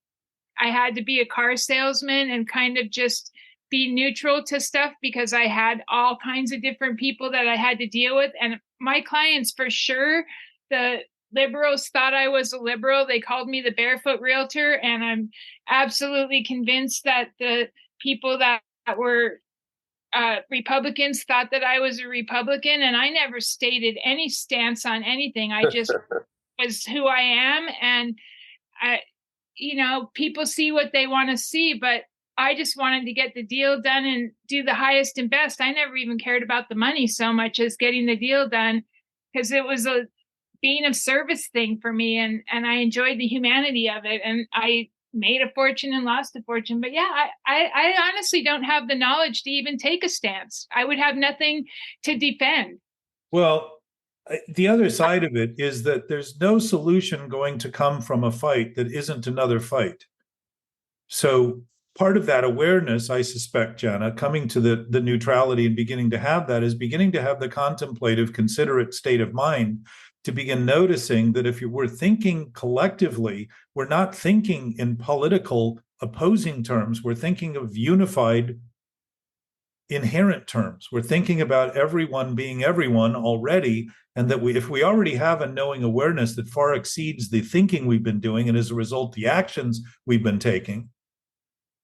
had to be a car salesman and kind of just be neutral to stuff because I had all kinds of different people that I had to deal with. And my clients, for sure, the liberals thought I was a liberal. They called me the barefoot realtor, and I'm absolutely convinced that the people that were Republicans thought that I was a Republican, and I never stated any stance on anything. I just was who I am. And people see what they want to see, but I just wanted to get the deal done and do the highest and best. I never even cared about the money so much as getting the deal done, because it was a being of service thing for me. And I enjoyed the humanity of it. And I made a fortune and lost a fortune. But yeah, I honestly don't have the knowledge to even take a stance. I would have nothing to defend. Well, the other side of it is that there's no solution going to come from a fight that isn't another fight. So part of that awareness, I suspect, Jana, coming to the neutrality and beginning to have that, is beginning to have the contemplative, considerate state of mind to begin noticing that if we're thinking collectively, we're not thinking in political opposing terms. We're thinking of unified inherent terms. We're thinking about everyone being everyone already, and that if we already have a knowing awareness that far exceeds the thinking we've been doing, and as a result, the actions we've been taking,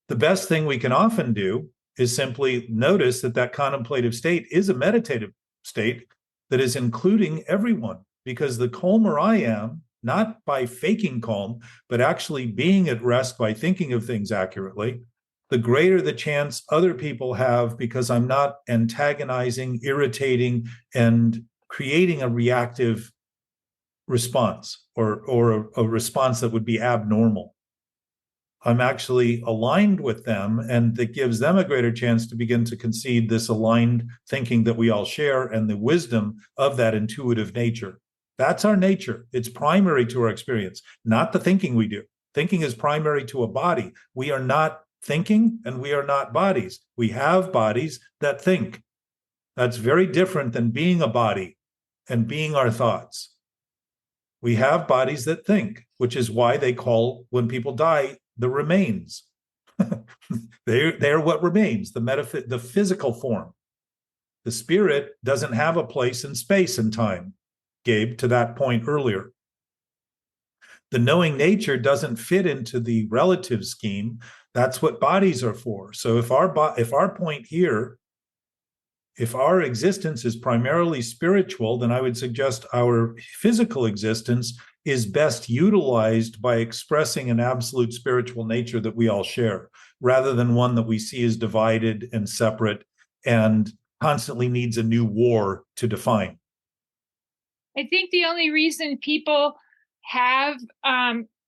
the best thing we can often do is simply notice that that contemplative state is a meditative state that is including everyone. Because the calmer I am, not by faking calm, but actually being at rest by thinking of things accurately, the greater the chance other people have, because I'm not antagonizing, irritating, and creating a reactive response or a response that would be abnormal. I'm actually aligned with them, and that gives them a greater chance to begin to concede this aligned thinking that we all share and the wisdom of that intuitive nature. That's our nature. It's primary to our experience, not the thinking we do. Thinking is primary to a body. We are not thinking, and we are not bodies. We have bodies that think. That's very different than being a body and being our thoughts. We have bodies that think, which is why they call, when people die, the remains. They're what remains, the physical form. The spirit doesn't have a place in space and time, Gabe, to that point earlier. The knowing nature doesn't fit into the relative scheme. That's what bodies are for. So if our point here, if our existence is primarily spiritual, then I would suggest our physical existence is best utilized by expressing an absolute spiritual nature that we all share, rather than one that we see as divided and separate and constantly needs a new war to define. I think the only reason people have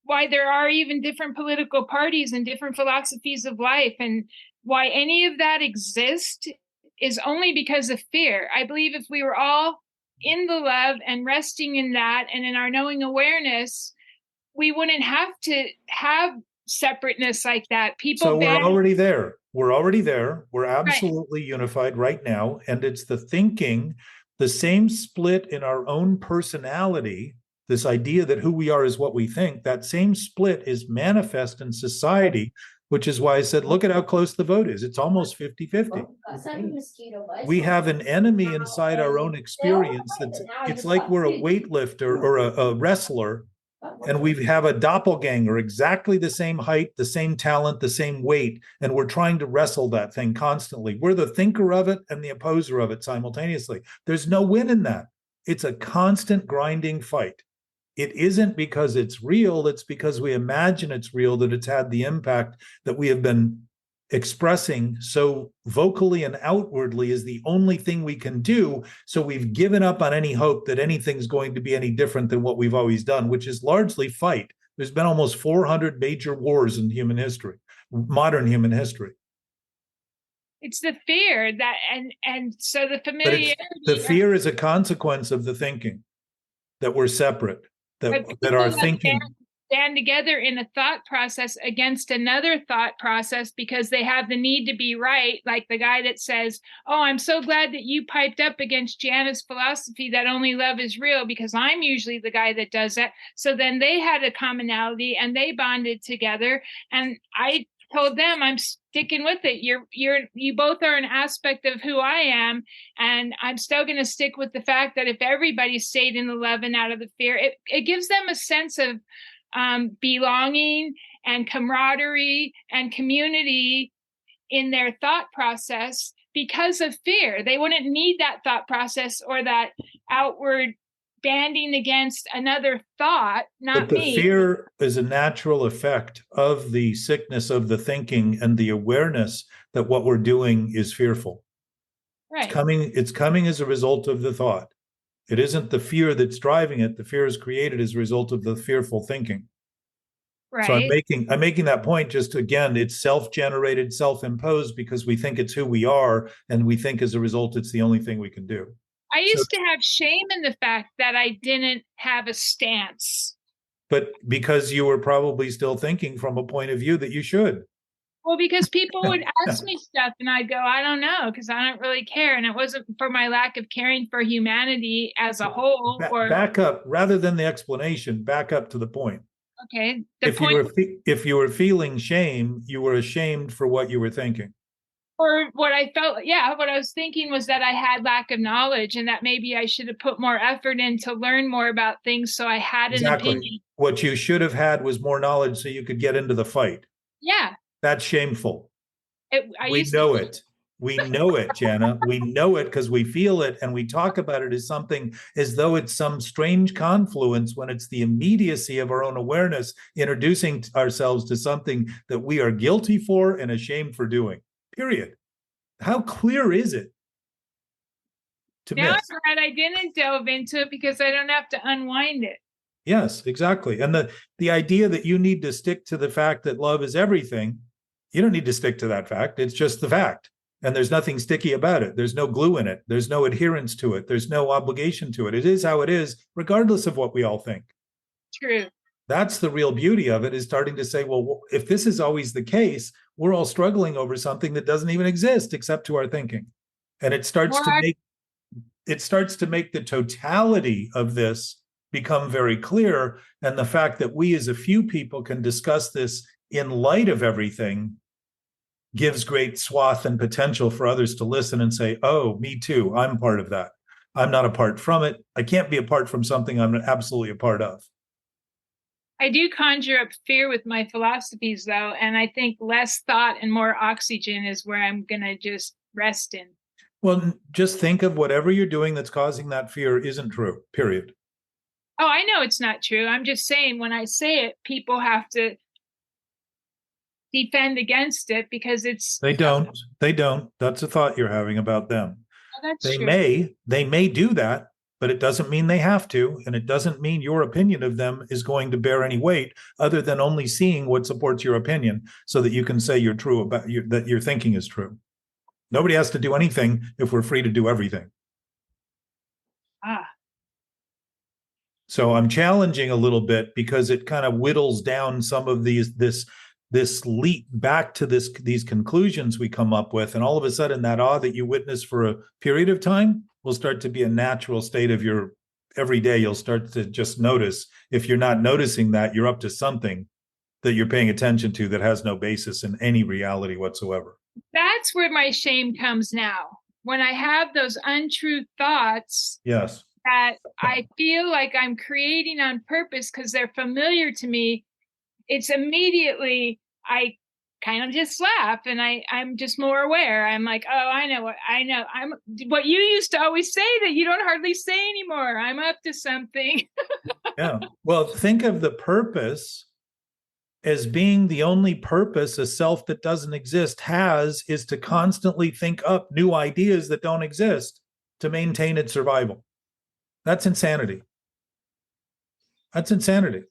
why there are even different political parties and different philosophies of life, and why any of that exists, is only because of fear. I believe if we were all in the love and resting in that and in our knowing awareness, we wouldn't have to have separateness like that. So we're already there. We're already there. We're absolutely unified right now. And it's the thinking, the same split in our own personality, this idea that who we are is what we think, that same split is manifest in society, which is why I said, look at how close the vote is. It's almost 50-50. We have an enemy inside our own experience. It's like we're a weightlifter or a wrestler, and we have a doppelganger, exactly the same height, the same talent, the same weight, and we're trying to wrestle that thing constantly. We're the thinker of it and the opposer of it simultaneously. There's no win in that. It's a constant grinding fight. It isn't because it's real, it's because we imagine it's real that it's had the impact that we have been expressing so vocally and outwardly is the only thing we can do. So we've given up on any hope that anything's going to be any different than what we've always done, which is largely fight. There's been almost 400 major wars in human history, modern human history. It's the fear that, and so the familiarity. The fear is a consequence of the thinking that we're separate. That our thinking stand together in a thought process against another thought process because they have the need to be right, like the guy that says, oh, I'm so glad that you piped up against Jana's philosophy that only love is real, because I'm usually the guy that does that. So then they had a commonality and they bonded together, and I told them I'm sticking with it. You both are an aspect of who I am, and I'm still going to stick with the fact that if everybody stayed in the love and out of the fear, it gives them a sense of belonging and camaraderie and community in their thought process. Because of fear, they wouldn't need that thought process or that outward banding against another thought, not me. But the fear is a natural effect of the sickness of the thinking and the awareness that what we're doing is fearful. Right. It's coming as a result of the thought. It isn't the fear that's driving it. The fear is created as a result of the fearful thinking. Right. So I'm making that point. Just again, it's self-generated, self-imposed, because we think it's who we are, and we think as a result it's the only thing we can do. I used to have shame in the fact that I didn't have a stance. But because you were probably still thinking from a point of view that you should. Well, because people would ask me stuff and I'd go, I don't know, because I don't really care. And it wasn't for my lack of caring for humanity as a whole. Back up, rather than the explanation, back up to the point. Okay. If you were feeling shame, you were ashamed for what you were thinking. Or what I felt, what I was thinking was that I had lack of knowledge and that maybe I should have put more effort in to learn more about things so I had an opinion. What you should have had was more knowledge so you could get into the fight. Yeah. That's shameful. We know it. We know it, Jana. We know it because we feel it and we talk about it as something as though it's some strange confluence when it's the immediacy of our own awareness introducing ourselves to something that we are guilty for and ashamed for doing. Period. How clear is it to now miss? I'm glad I didn't delve into it because I don't have to unwind it. Yes, exactly. And the idea that you need to stick to the fact that love is everything, you don't need to stick to that fact. It's just the fact. And there's nothing sticky about it. There's no glue in it. There's no adherence to it. There's no obligation to it. It is how it is, regardless of what we all think. True. That's the real beauty of it, is starting to say, well, if this is always the case, we're all struggling over something that doesn't even exist except to our thinking. And it starts to make the totality of this become very clear. And the fact that we as a few people can discuss this in light of everything gives great swath and potential for others to listen and say, oh, me too. I'm part of that. I'm not apart from it. I can't be apart from something I'm absolutely a part of. I do conjure up fear with my philosophies, though, and I think less thought and more oxygen is where I'm going to just rest in. Well, just think of whatever you're doing that's causing that fear isn't true, period. Oh, I know it's not true. I'm just saying when I say it, people have to defend against it because it's... They don't. That's a thought you're having about them. Oh, that's true. They may do that, but it doesn't mean they have to, and it doesn't mean your opinion of them is going to bear any weight other than only seeing what supports your opinion so that you can say you're true about that your thinking is true. Nobody has to do anything if we're free to do everything. So I'm challenging a little bit because it kind of whittles down some of this leap back to these conclusions we come up with, and all of a sudden that awe that you witness for a period of time will start to be a natural state of your every day. You'll start to just notice. If you're not noticing that, you're up to something that you're paying attention to that has no basis in any reality whatsoever. That's where my shame comes now. When I have those untrue thoughts, yes, that I feel like I'm creating on purpose because they're familiar to me, it's immediately I kind of just laugh and I'm just more aware. I'm like, oh, I know. I'm what you used to always say that you don't hardly say anymore. I'm up to something. Yeah. Well, think of the purpose as being the only purpose a self that doesn't exist has, is to constantly think up new ideas that don't exist to maintain its survival. That's insanity. That's insanity.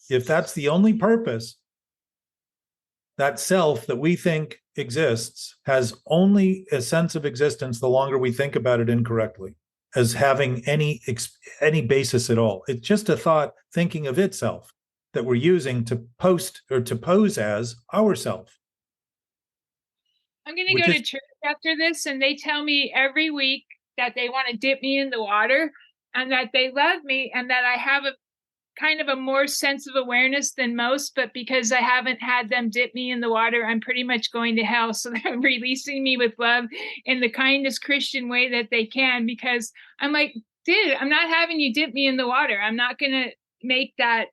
If that's the only purpose, that self that we think exists has only a sense of existence the longer we think about it incorrectly, as having any basis at all. It's just a thought thinking of itself that we're using to pose as ourself. I'm going to go to church after this, and they tell me every week that they want to dip me in the water and that they love me and that I have a kind of a more sense of awareness than most, but because I haven't had them dip me in the water, I'm pretty much going to hell. So they're releasing me with love in the kindest Christian way that they can, because I'm like, dude, I'm not having you dip me in the water. I'm not going to make that.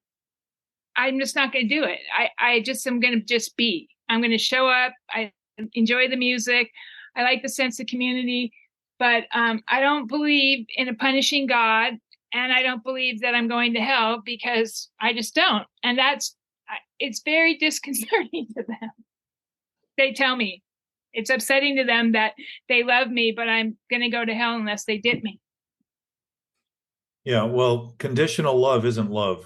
I'm just not going to do it. I just am going to just be. I'm going to show up. I enjoy the music. I like the sense of community, but I don't believe in a punishing God. And I don't believe that I'm going to hell because I just don't. And it's very disconcerting to them. They tell me it's upsetting to them that they love me, but I'm going to go to hell unless they dip me. Yeah, well, conditional love isn't love.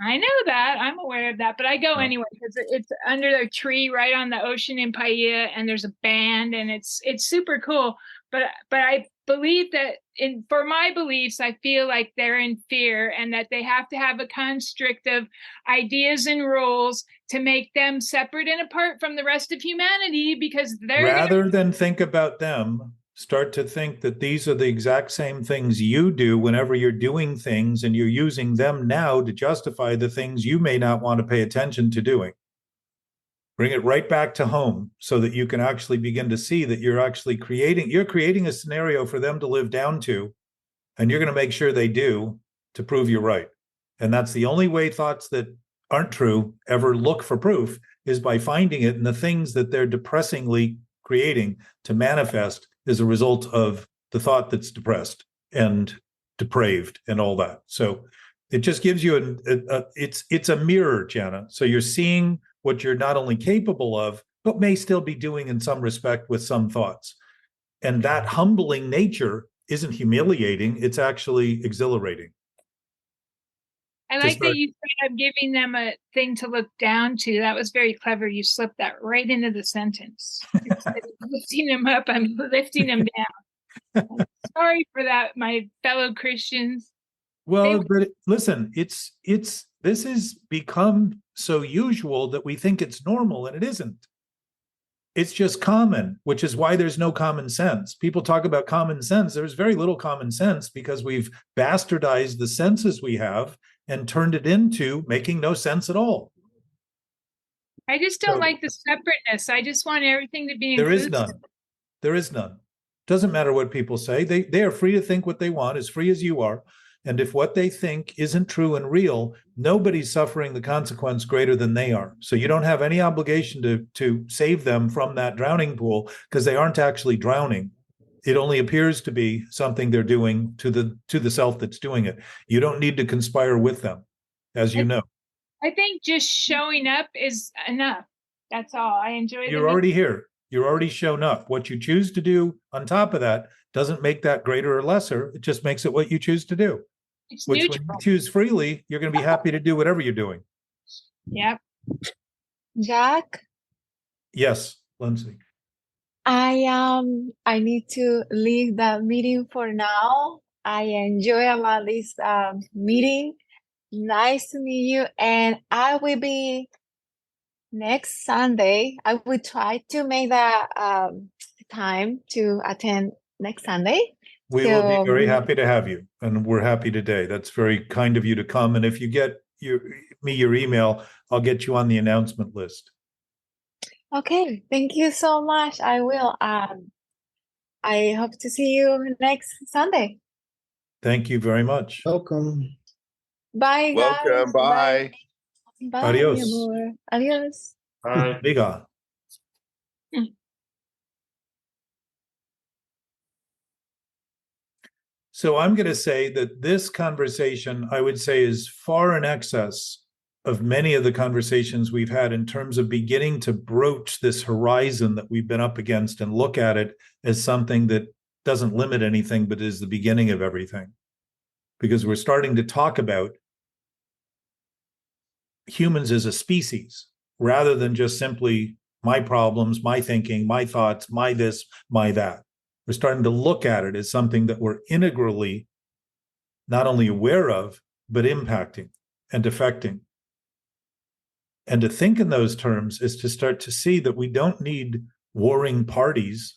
I know that. I'm aware of that, but I go anyway because it's under a tree right on the ocean in Paia, and there's a band, and it's super cool. But believe that for my beliefs, I feel like they're in fear and that they have to have a construct of ideas and rules to make them separate and apart from the rest of humanity, because they're rather than think about them, start to think that these are the exact same things you do whenever you're doing things, and you're using them now to justify the things you may not want to pay attention to doing. Bring it right back to home so that you can actually begin to see that you're actually creating a scenario for them to live down to, and you're going to make sure they do to prove you're right. And that's the only way thoughts that aren't true ever look for proof, is by finding it in the things that they're depressingly creating to manifest as a result of the thought that's depressed and depraved and all that. So it just gives you it's a mirror, Jana. So you're seeing what you're not only capable of, but may still be doing in some respect with some thoughts. And that humbling nature isn't humiliating, it's actually exhilarating. I like that you said I'm giving them a thing to look down to. That was very clever. You slipped that right into the sentence. Instead of lifting them up, I'm lifting them down. I'm sorry for that, my fellow Christians. Well, but listen, this has become so usual that we think it's normal, and it isn't. It's just common, which is why there's no common sense. People talk about common sense. There's very little common sense because we've bastardized the senses we have and turned it into making no sense at all. I just don't like the separateness. I just want everything to be There inclusive. is none. There is none. Doesn't matter what people say. They are free to think what they want, as free as you are. And if what they think isn't true and real, nobody's suffering the consequence greater than they are. So you don't have any obligation to save them from that drowning pool, because they aren't actually drowning. It only appears to be something they're doing to the self that's doing it. You don't need to conspire with them, as you know. I think just showing up is enough. That's all. I enjoy it. You're already here. You're already shown up. What you choose to do on top of that doesn't make that greater or lesser. It just makes it what you choose to do. It's Which, neutral. when you choose freely, you're going to be happy to do whatever you're doing. Yep. Jack, Yes, Lindsay. I need to leave the meeting for now. I enjoy a lot this meeting. Nice to meet you, and I will be next Sunday. I will try to make the time to attend next Sunday. We will be very happy to have you, and we're happy today. That's very kind of you to come. And if you get your email, I'll get you on the announcement list. Okay, thank you so much. I will. I hope to see you next Sunday. Thank you very much. Welcome. Bye, guys. Welcome. Bye. Bye, Adios. mi amor. Adios. Liga. So I'm going to say that this conversation, I would say, is far in excess of many of the conversations we've had in terms of beginning to broach this horizon that we've been up against and look at it as something that doesn't limit anything, but is the beginning of everything. Because we're starting to talk about humans as a species, rather than just simply my problems, my thinking, my thoughts, my this, my that. We're starting to look at it as something that we're integrally not only aware of, but impacting and affecting. And to think in those terms is to start to see that we don't need warring parties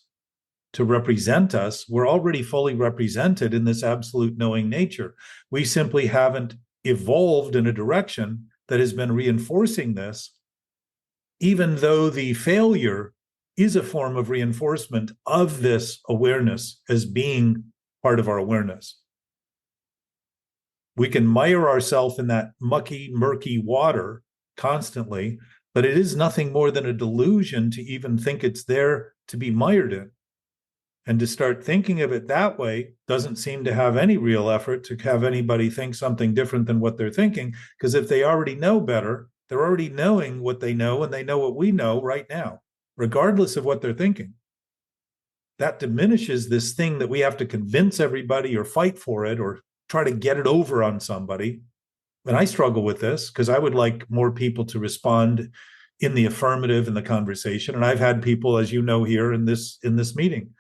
to represent us. We're already fully represented in this absolute knowing nature. We simply haven't evolved in a direction that has been reinforcing this, even though the failure is a form of reinforcement of this awareness as being part of our awareness. We can mire ourselves in that mucky, murky water constantly, but it is nothing more than a delusion to even think it's there to be mired in. And to start thinking of it that way doesn't seem to have any real effort to have anybody think something different than what they're thinking, because if they already know better, they're already knowing what they know, and they know what we know right now, regardless of what they're thinking. That diminishes this thing that we have to convince everybody or fight for it or try to get it over on somebody. And I struggle with this because I would like more people to respond in the affirmative in the conversation. And I've had people, as you know, here in this meeting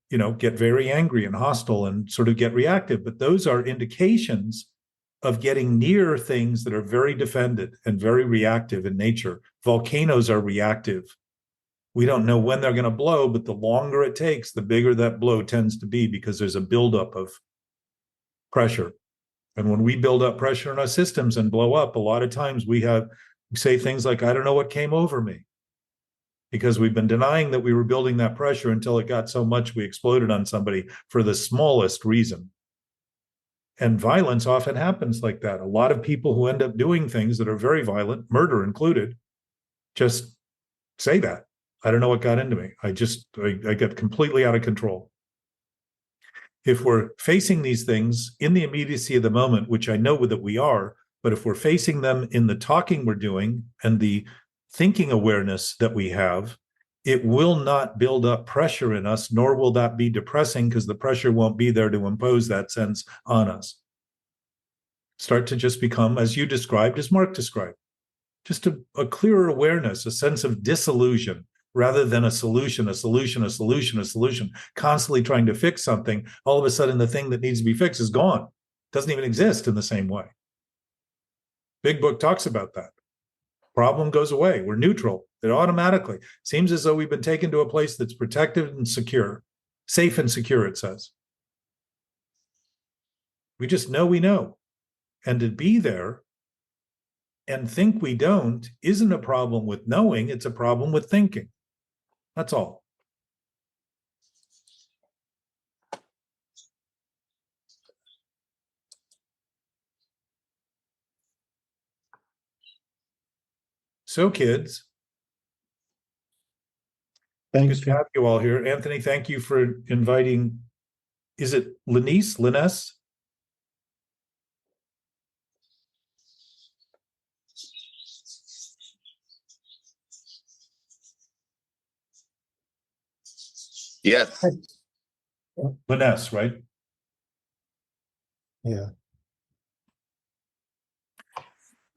get very angry and hostile and sort of get reactive. But those are indications of getting near things that are very defended and very reactive in nature. Volcanoes are reactive. We don't know when they're going to blow, but the longer it takes, the bigger that blow tends to be, because there's a buildup of pressure. And when we build up pressure in our systems and blow up, a lot of times we say things like, I don't know what came over me, because we've been denying that we were building that pressure until it got so much we exploded on somebody for the smallest reason. And violence often happens like that. A lot of people who end up doing things that are very violent, murder included, just say that. I don't know what got into me. I got completely out of control. If we're facing these things in the immediacy of the moment, which I know that we are, but if we're facing them in the talking we're doing and the thinking awareness that we have, it will not build up pressure in us, nor will that be depressing, because the pressure won't be there to impose that sense on us. Start to just become, as you described, as Mark described, just a clearer awareness, a sense of disillusion, rather than a solution, constantly trying to fix something. All of a sudden, the thing that needs to be fixed is gone. Doesn't even exist in the same way. Big Book talks about that. Problem goes away. We're neutral. It automatically seems as though we've been taken to a place that's protected and secure, safe and secure, it says. We just know we know. And to be there and think we don't isn't a problem with knowing, it's a problem with thinking. That's all. So, kids, Thanks, good to have you all here. Anthony, thank you for inviting. Is it Liness? Yes. Liness, right? Yeah.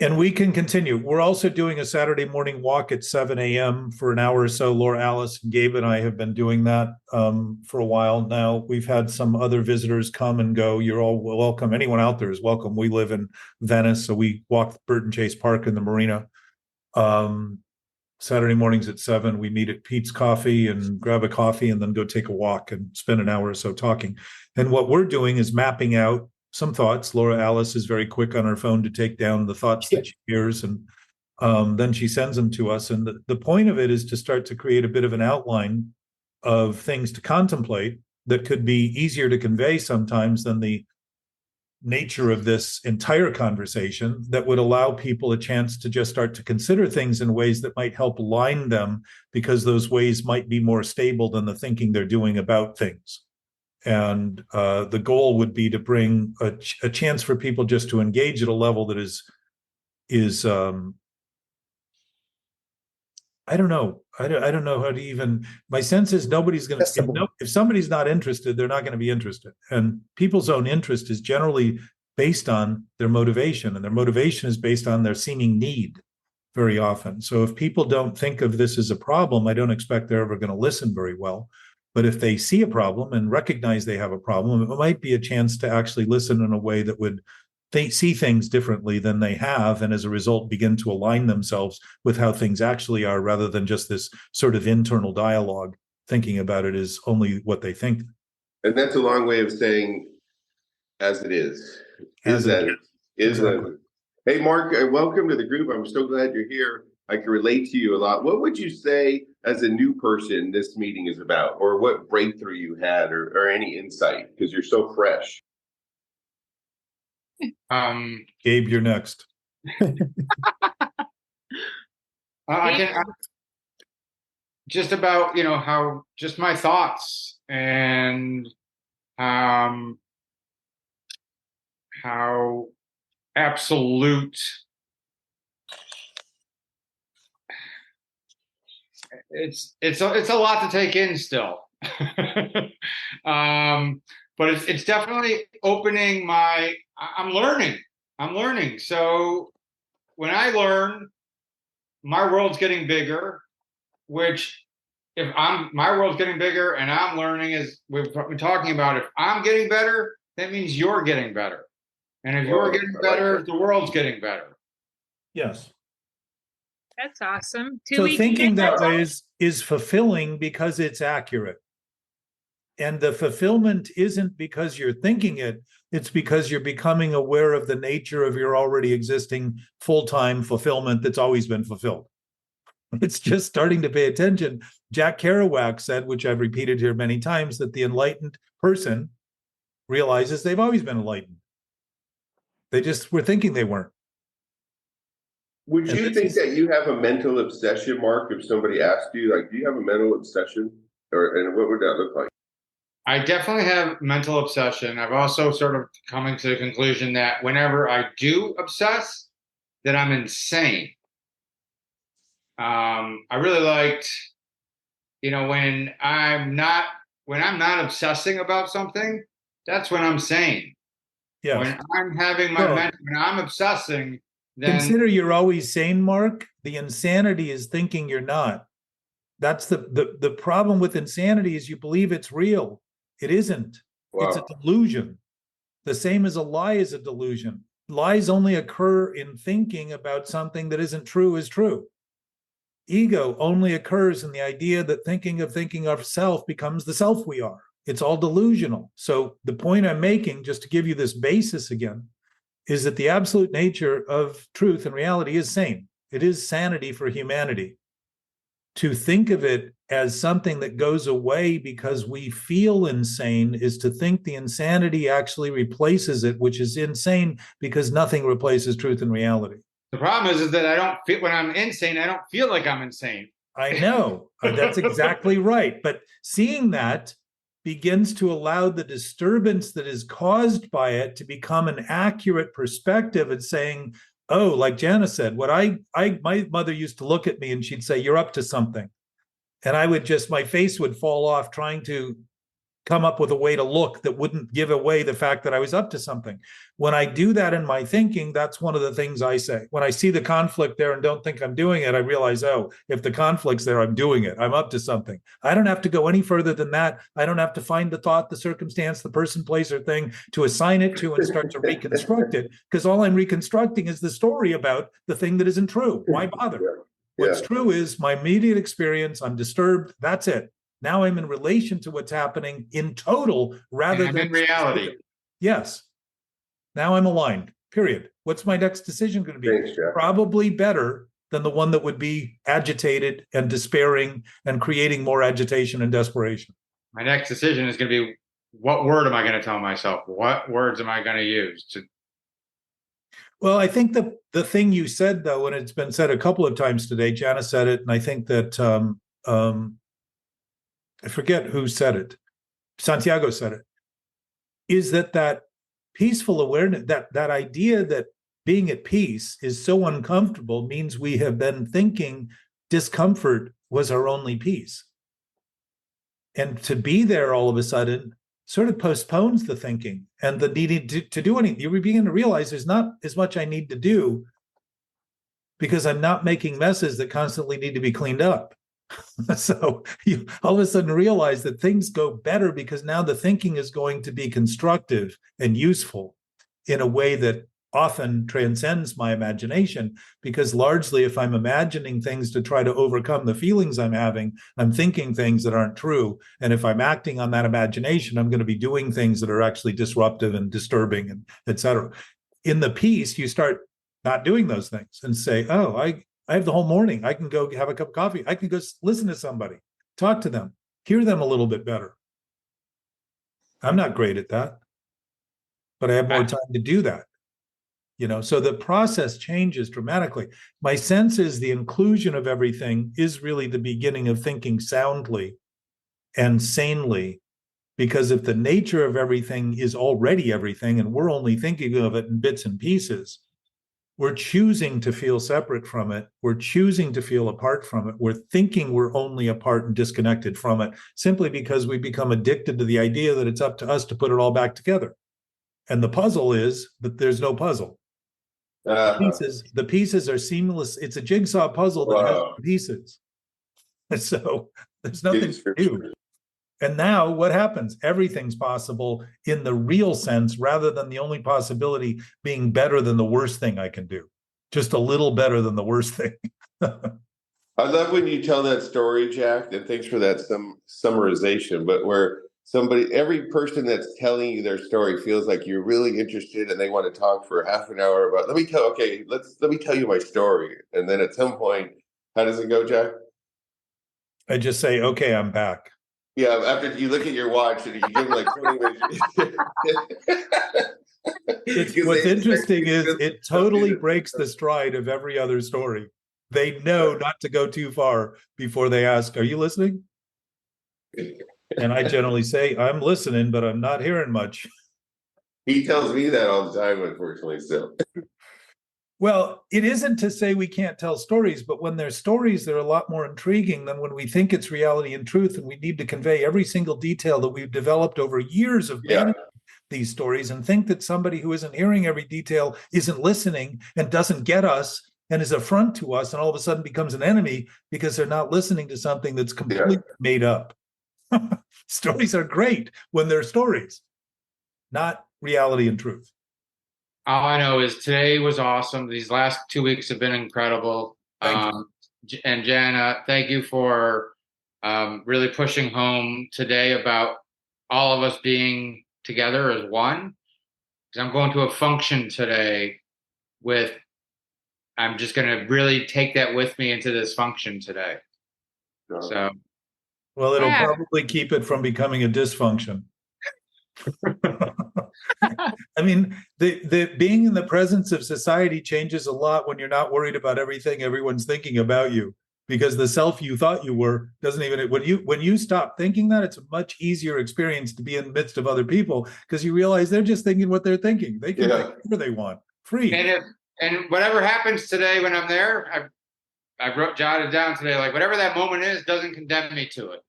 And we can continue. We're also doing a Saturday morning walk at 7 a.m. for an hour or so. Laura, Alice, and Gabe and I have been doing that for a while now. We've had some other visitors come and go. You're all welcome. Anyone out there is welcome. We live in Venice, so we walk Burton Chase Park in the marina. Saturday mornings at 7, we meet at Pete's Coffee and grab a coffee and then go take a walk and spend an hour or so talking. And what we're doing is mapping out some thoughts. Laura Alice is very quick on her phone to take down the thoughts that she hears, and then she sends them to us. And the point of it is to start to create a bit of an outline of things to contemplate that could be easier to convey sometimes than the nature of this entire conversation, that would allow people a chance to just start to consider things in ways that might help align them, because those ways might be more stable than the thinking they're doing about things. And the goal would be to bring a chance for people just to engage at a level that is I don't know. I don't know how to even. My sense is nobody's going to. If somebody's not interested, they're not going to be interested. And people's own interest is generally based on their motivation, and their motivation is based on their seeming need very often. So if people don't think of this as a problem, I don't expect they're ever going to listen very well. But if they see a problem and recognize they have a problem, it might be a chance to actually listen in a way that would see things differently than they have, and as a result begin to align themselves with how things actually are, rather than just this sort of internal dialogue, thinking about it as only what they think. And that's a long way of saying as it is. Hey, Mark, welcome to the group. I'm so glad you're here. I can relate to you a lot. What would you say as a new person this meeting is about, or what breakthrough you had, or any insight, because you're so fresh? Gabe, you're next. Just about, how just my thoughts, and how absolute it's a lot to take in still. But it's definitely opening I'm learning. So when I learn, my world's getting bigger, which if my world's getting bigger and I'm learning, as we've been talking about, if I'm getting better, that means you're getting better. And if you're getting better, the world's getting better. Yes. That's awesome. So thinking that way is fulfilling because it's accurate. And the fulfillment isn't because you're thinking it, it's because you're becoming aware of the nature of your already existing full-time fulfillment that's always been fulfilled. It's just starting to pay attention. Jack Kerouac said, which I've repeated here many times, that the enlightened person realizes they've always been enlightened. They just were thinking they weren't. Would you think that you have a mental obsession, Mark, if somebody asked you, like, do you have a mental obsession? And what would that look like? I definitely have mental obsession. I've also sort of coming to the conclusion that whenever I do obsess, that I'm insane. I really liked, when I'm not obsessing about something, that's when I'm sane. Yes. When I'm having when I'm obsessing, then consider you're always sane, Mark. The insanity is thinking you're not. That's the problem with insanity is you believe it's real. It isn't. Wow. It's a delusion. The same as a lie is a delusion. Lies only occur in thinking about something that isn't true is true. Ego only occurs in the idea that thinking of self becomes the self we are. It's all delusional. So the point I'm making, just to give you this basis again, is that the absolute nature of truth and reality is sane. It is sanity for humanity. To think of it as something that goes away because we feel insane is to think the insanity actually replaces it, which is insane because nothing replaces truth and reality. The problem is that I don't feel, when I'm insane, I don't feel like I'm insane. I know. That's exactly right. But seeing that begins to allow the disturbance that is caused by it to become an accurate perspective and saying, oh, like Jana said, my mother used to look at me and she'd say, you're up to something. And my face would fall off trying to come up with a way to look that wouldn't give away the fact that I was up to something. When I do that in my thinking, that's one of the things I say. When I see the conflict there and don't think I'm doing it, I realize, oh, if the conflict's there, I'm doing it. I'm up to something. I don't have to go any further than that. I don't have to find the thought, the circumstance, the person, place, or thing to assign it to and start to reconstruct it, because all I'm reconstructing is the story about the thing that isn't true. Why bother? Yeah. What's true is my immediate experience. I'm disturbed. That's it. Now I'm in relation to what's happening in total rather than in reality. Yes. Now I'm aligned, period. What's my next decision going to be? Thanks, Jeff. Probably better than the one that would be agitated and despairing and creating more agitation and desperation. My next decision is going to be, what word am I going to tell myself? What words am I going to use? Well, I think the thing you said, though, and it's been said a couple of times today, Jana said it, and I think that I forget who said it. Santiago said it. Is that peaceful awareness, that idea that being at peace is so uncomfortable means we have been thinking discomfort was our only peace. And to be there all of a sudden sort of postpones the thinking and the needing to do anything. You begin to realize there's not as much I need to do because I'm not making messes that constantly need to be cleaned up. So you all of a sudden realize that things go better because now the thinking is going to be constructive and useful in a way that often transcends my imagination, because largely if I'm imagining things to try to overcome the feelings I'm having, I'm thinking things that aren't true. And if I'm acting on that imagination, I'm going to be doing things that are actually disruptive and disturbing, and et cetera. In the peace, you start not doing those things and say, oh, I have the whole morning. I can go have a cup of coffee. I can go listen to somebody, talk to them, hear them a little bit better. I'm not great at that, but I have more time to do that. So the process changes dramatically. My sense is the inclusion of everything is really the beginning of thinking soundly and sanely, because if the nature of everything is already everything and we're only thinking of it in bits and pieces, we're choosing to feel separate from it. We're choosing to feel apart from it. We're thinking we're only apart and disconnected from it simply because we become addicted to the idea that it's up to us to put it all back together. And the puzzle is that there's no puzzle. The pieces are seamless. It's a jigsaw puzzle that has pieces. So there's nothing to do. And now what happens? Everything's possible in the real sense, rather than the only possibility being better than the worst thing I can do. Just a little better than the worst thing. I love when you tell that story, Jack, and thanks for that summarization, but where every person that's telling you their story feels like you're really interested and they want to talk for half an hour about, let me tell you my story. And then at some point, how does it go, Jack? I just say, okay, I'm back. Yeah, after you look at your watch and you give them like 20 minutes. What's interesting is it totally breaks the stride of every other story. They know not to go too far before they ask, are you listening? And I generally say, I'm listening, but I'm not hearing much. He tells me that all the time, unfortunately, still. Well, it isn't to say we can't tell stories, but when they're stories, they're a lot more intriguing than when we think it's reality and truth, and we need to convey every single detail that we've developed over years of managing these stories, and think that somebody who isn't hearing every detail isn't listening and doesn't get us and is a front to us, and all of a sudden becomes an enemy because they're not listening to something that's completely made up. Stories are great when they're stories, not reality and truth. All I know is today was awesome. These last 2 weeks have been incredible. Thank you. And Jana, thank you for really pushing home today about all of us being together as one. Because I'm going to a function today I'm just going to really take that with me into this function today. So, well, it'll probably keep it from becoming a dysfunction. I mean, the being in the presence of society changes a lot when you're not worried about everything everyone's thinking about you, because the self you thought you were doesn't even, when you stop thinking that, it's a much easier experience to be in the midst of other people, because you realize they're just thinking what they're thinking. They can think whatever they want, free. And whatever happens today when I'm there, I jotted down today, like whatever that moment is, doesn't condemn me to it.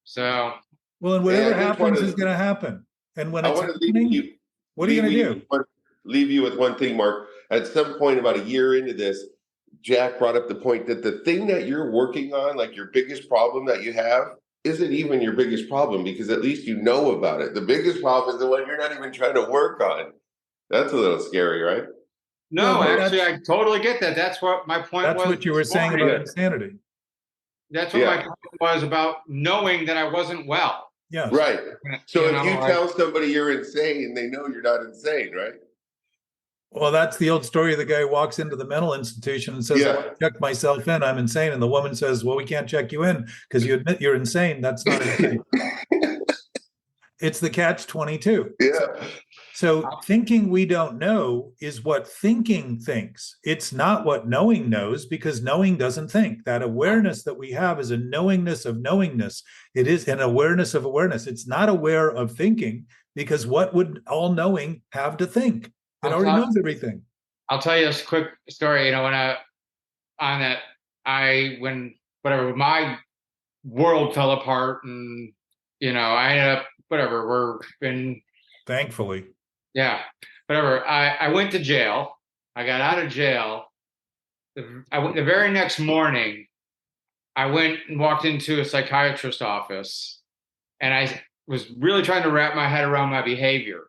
So, well, and whatever happens is going to happen. And when it's happening, what are you going to do? Leave you with one thing, Mark. At some point, about a year into this, Jack brought up the point that the thing that you're working on, like your biggest problem that you have, isn't even your biggest problem, because at least you know about it. The biggest problem is the one you're not even trying to work on. That's a little scary, right? No, actually, I totally get that. That's what my point was. That's what you were saying about insanity. That's what my point was about, knowing that I wasn't well. Yeah. Right. So if you tell somebody you're insane, they know you're not insane, right? Well, that's the old story of the guy who walks into the mental institution and says, I want to check myself in, I'm insane. And the woman says, well, we can't check you in because you admit you're insane. That's not insane. It's the catch-22. Yeah. So thinking we don't know is what thinking thinks. It's not what knowing knows, because knowing doesn't think. That awareness that we have is a knowingness of knowingness. It is an awareness of awareness. It's not aware of thinking, because what would all knowing have to think? It already knows everything. I'll tell you this quick story. You know, when my world fell apart, and you know, I ended up thankfully. Yeah, whatever. I went to jail. I got out of jail. The very next morning, I went and walked into a psychiatrist's office, and I was really trying to wrap my head around my behavior.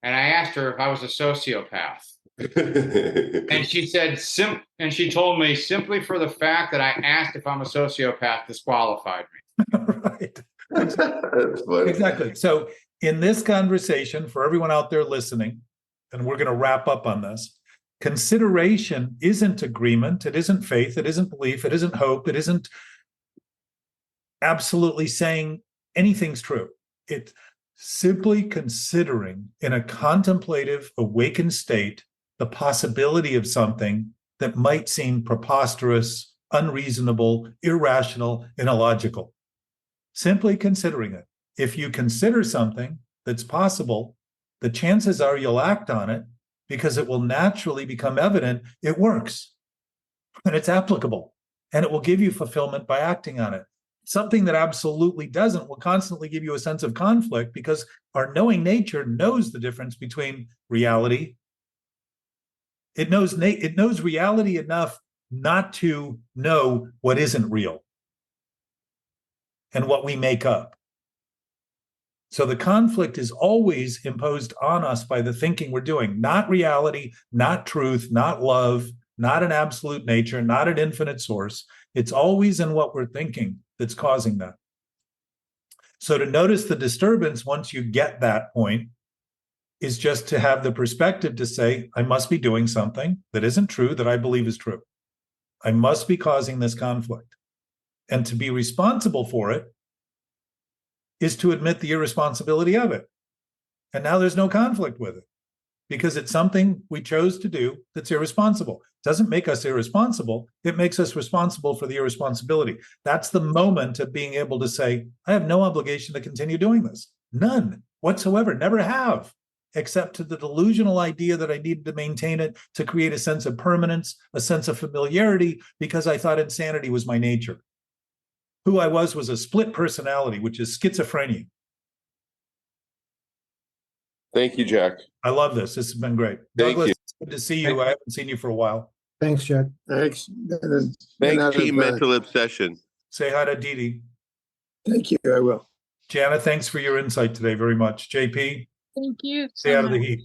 And I asked her if I was a sociopath. And she said, and she told me, simply for the fact that I asked if I'm a sociopath disqualified me. Right. Exactly. So in this conversation, for everyone out there listening, and we're going to wrap up on this, consideration isn't agreement. It isn't faith. It isn't belief. It isn't hope. It isn't absolutely saying anything's true. It's simply considering in a contemplative, awakened state the possibility of something that might seem preposterous, unreasonable, irrational, and illogical. Simply considering it. If you consider something that's possible, the chances are you'll act on it, because it will naturally become evident it works and it's applicable, and it will give you fulfillment by acting on it. Something that absolutely doesn't will constantly give you a sense of conflict, because our knowing nature knows the difference between reality. It knows reality enough not to know what isn't real. and what we make up. So the conflict is always imposed on us by the thinking we're doing, not reality, not truth, not love, not an absolute nature, not an infinite source. It's always in what we're thinking that's causing that. So to notice the disturbance once you get that point is just to have the perspective to say, I must be doing something that isn't true that I believe is true. I must be causing this conflict. And to be responsible for it is to admit the irresponsibility of it. And now there's no conflict with it because it's something we chose to do that's irresponsible. It doesn't make us irresponsible. It makes us responsible for the irresponsibility. That's the moment of being able to say, I have no obligation to continue doing this. None whatsoever, never have, except to the delusional idea that I needed to maintain it to create a sense of permanence, a sense of familiarity, because I thought insanity was my nature. Who I was a split personality, which is schizophrenia. Thank you, Jack. I love this. This has been great. Thank Douglas, you. it's good to see you. I haven't seen you for a while. Thanks, Jack. Thanks. Thanks, Team Mental Obsession. Say hi to Dee. Thank you. I will. Jana, thanks for your insight today very much. JP, Thank you. stay out of the heat.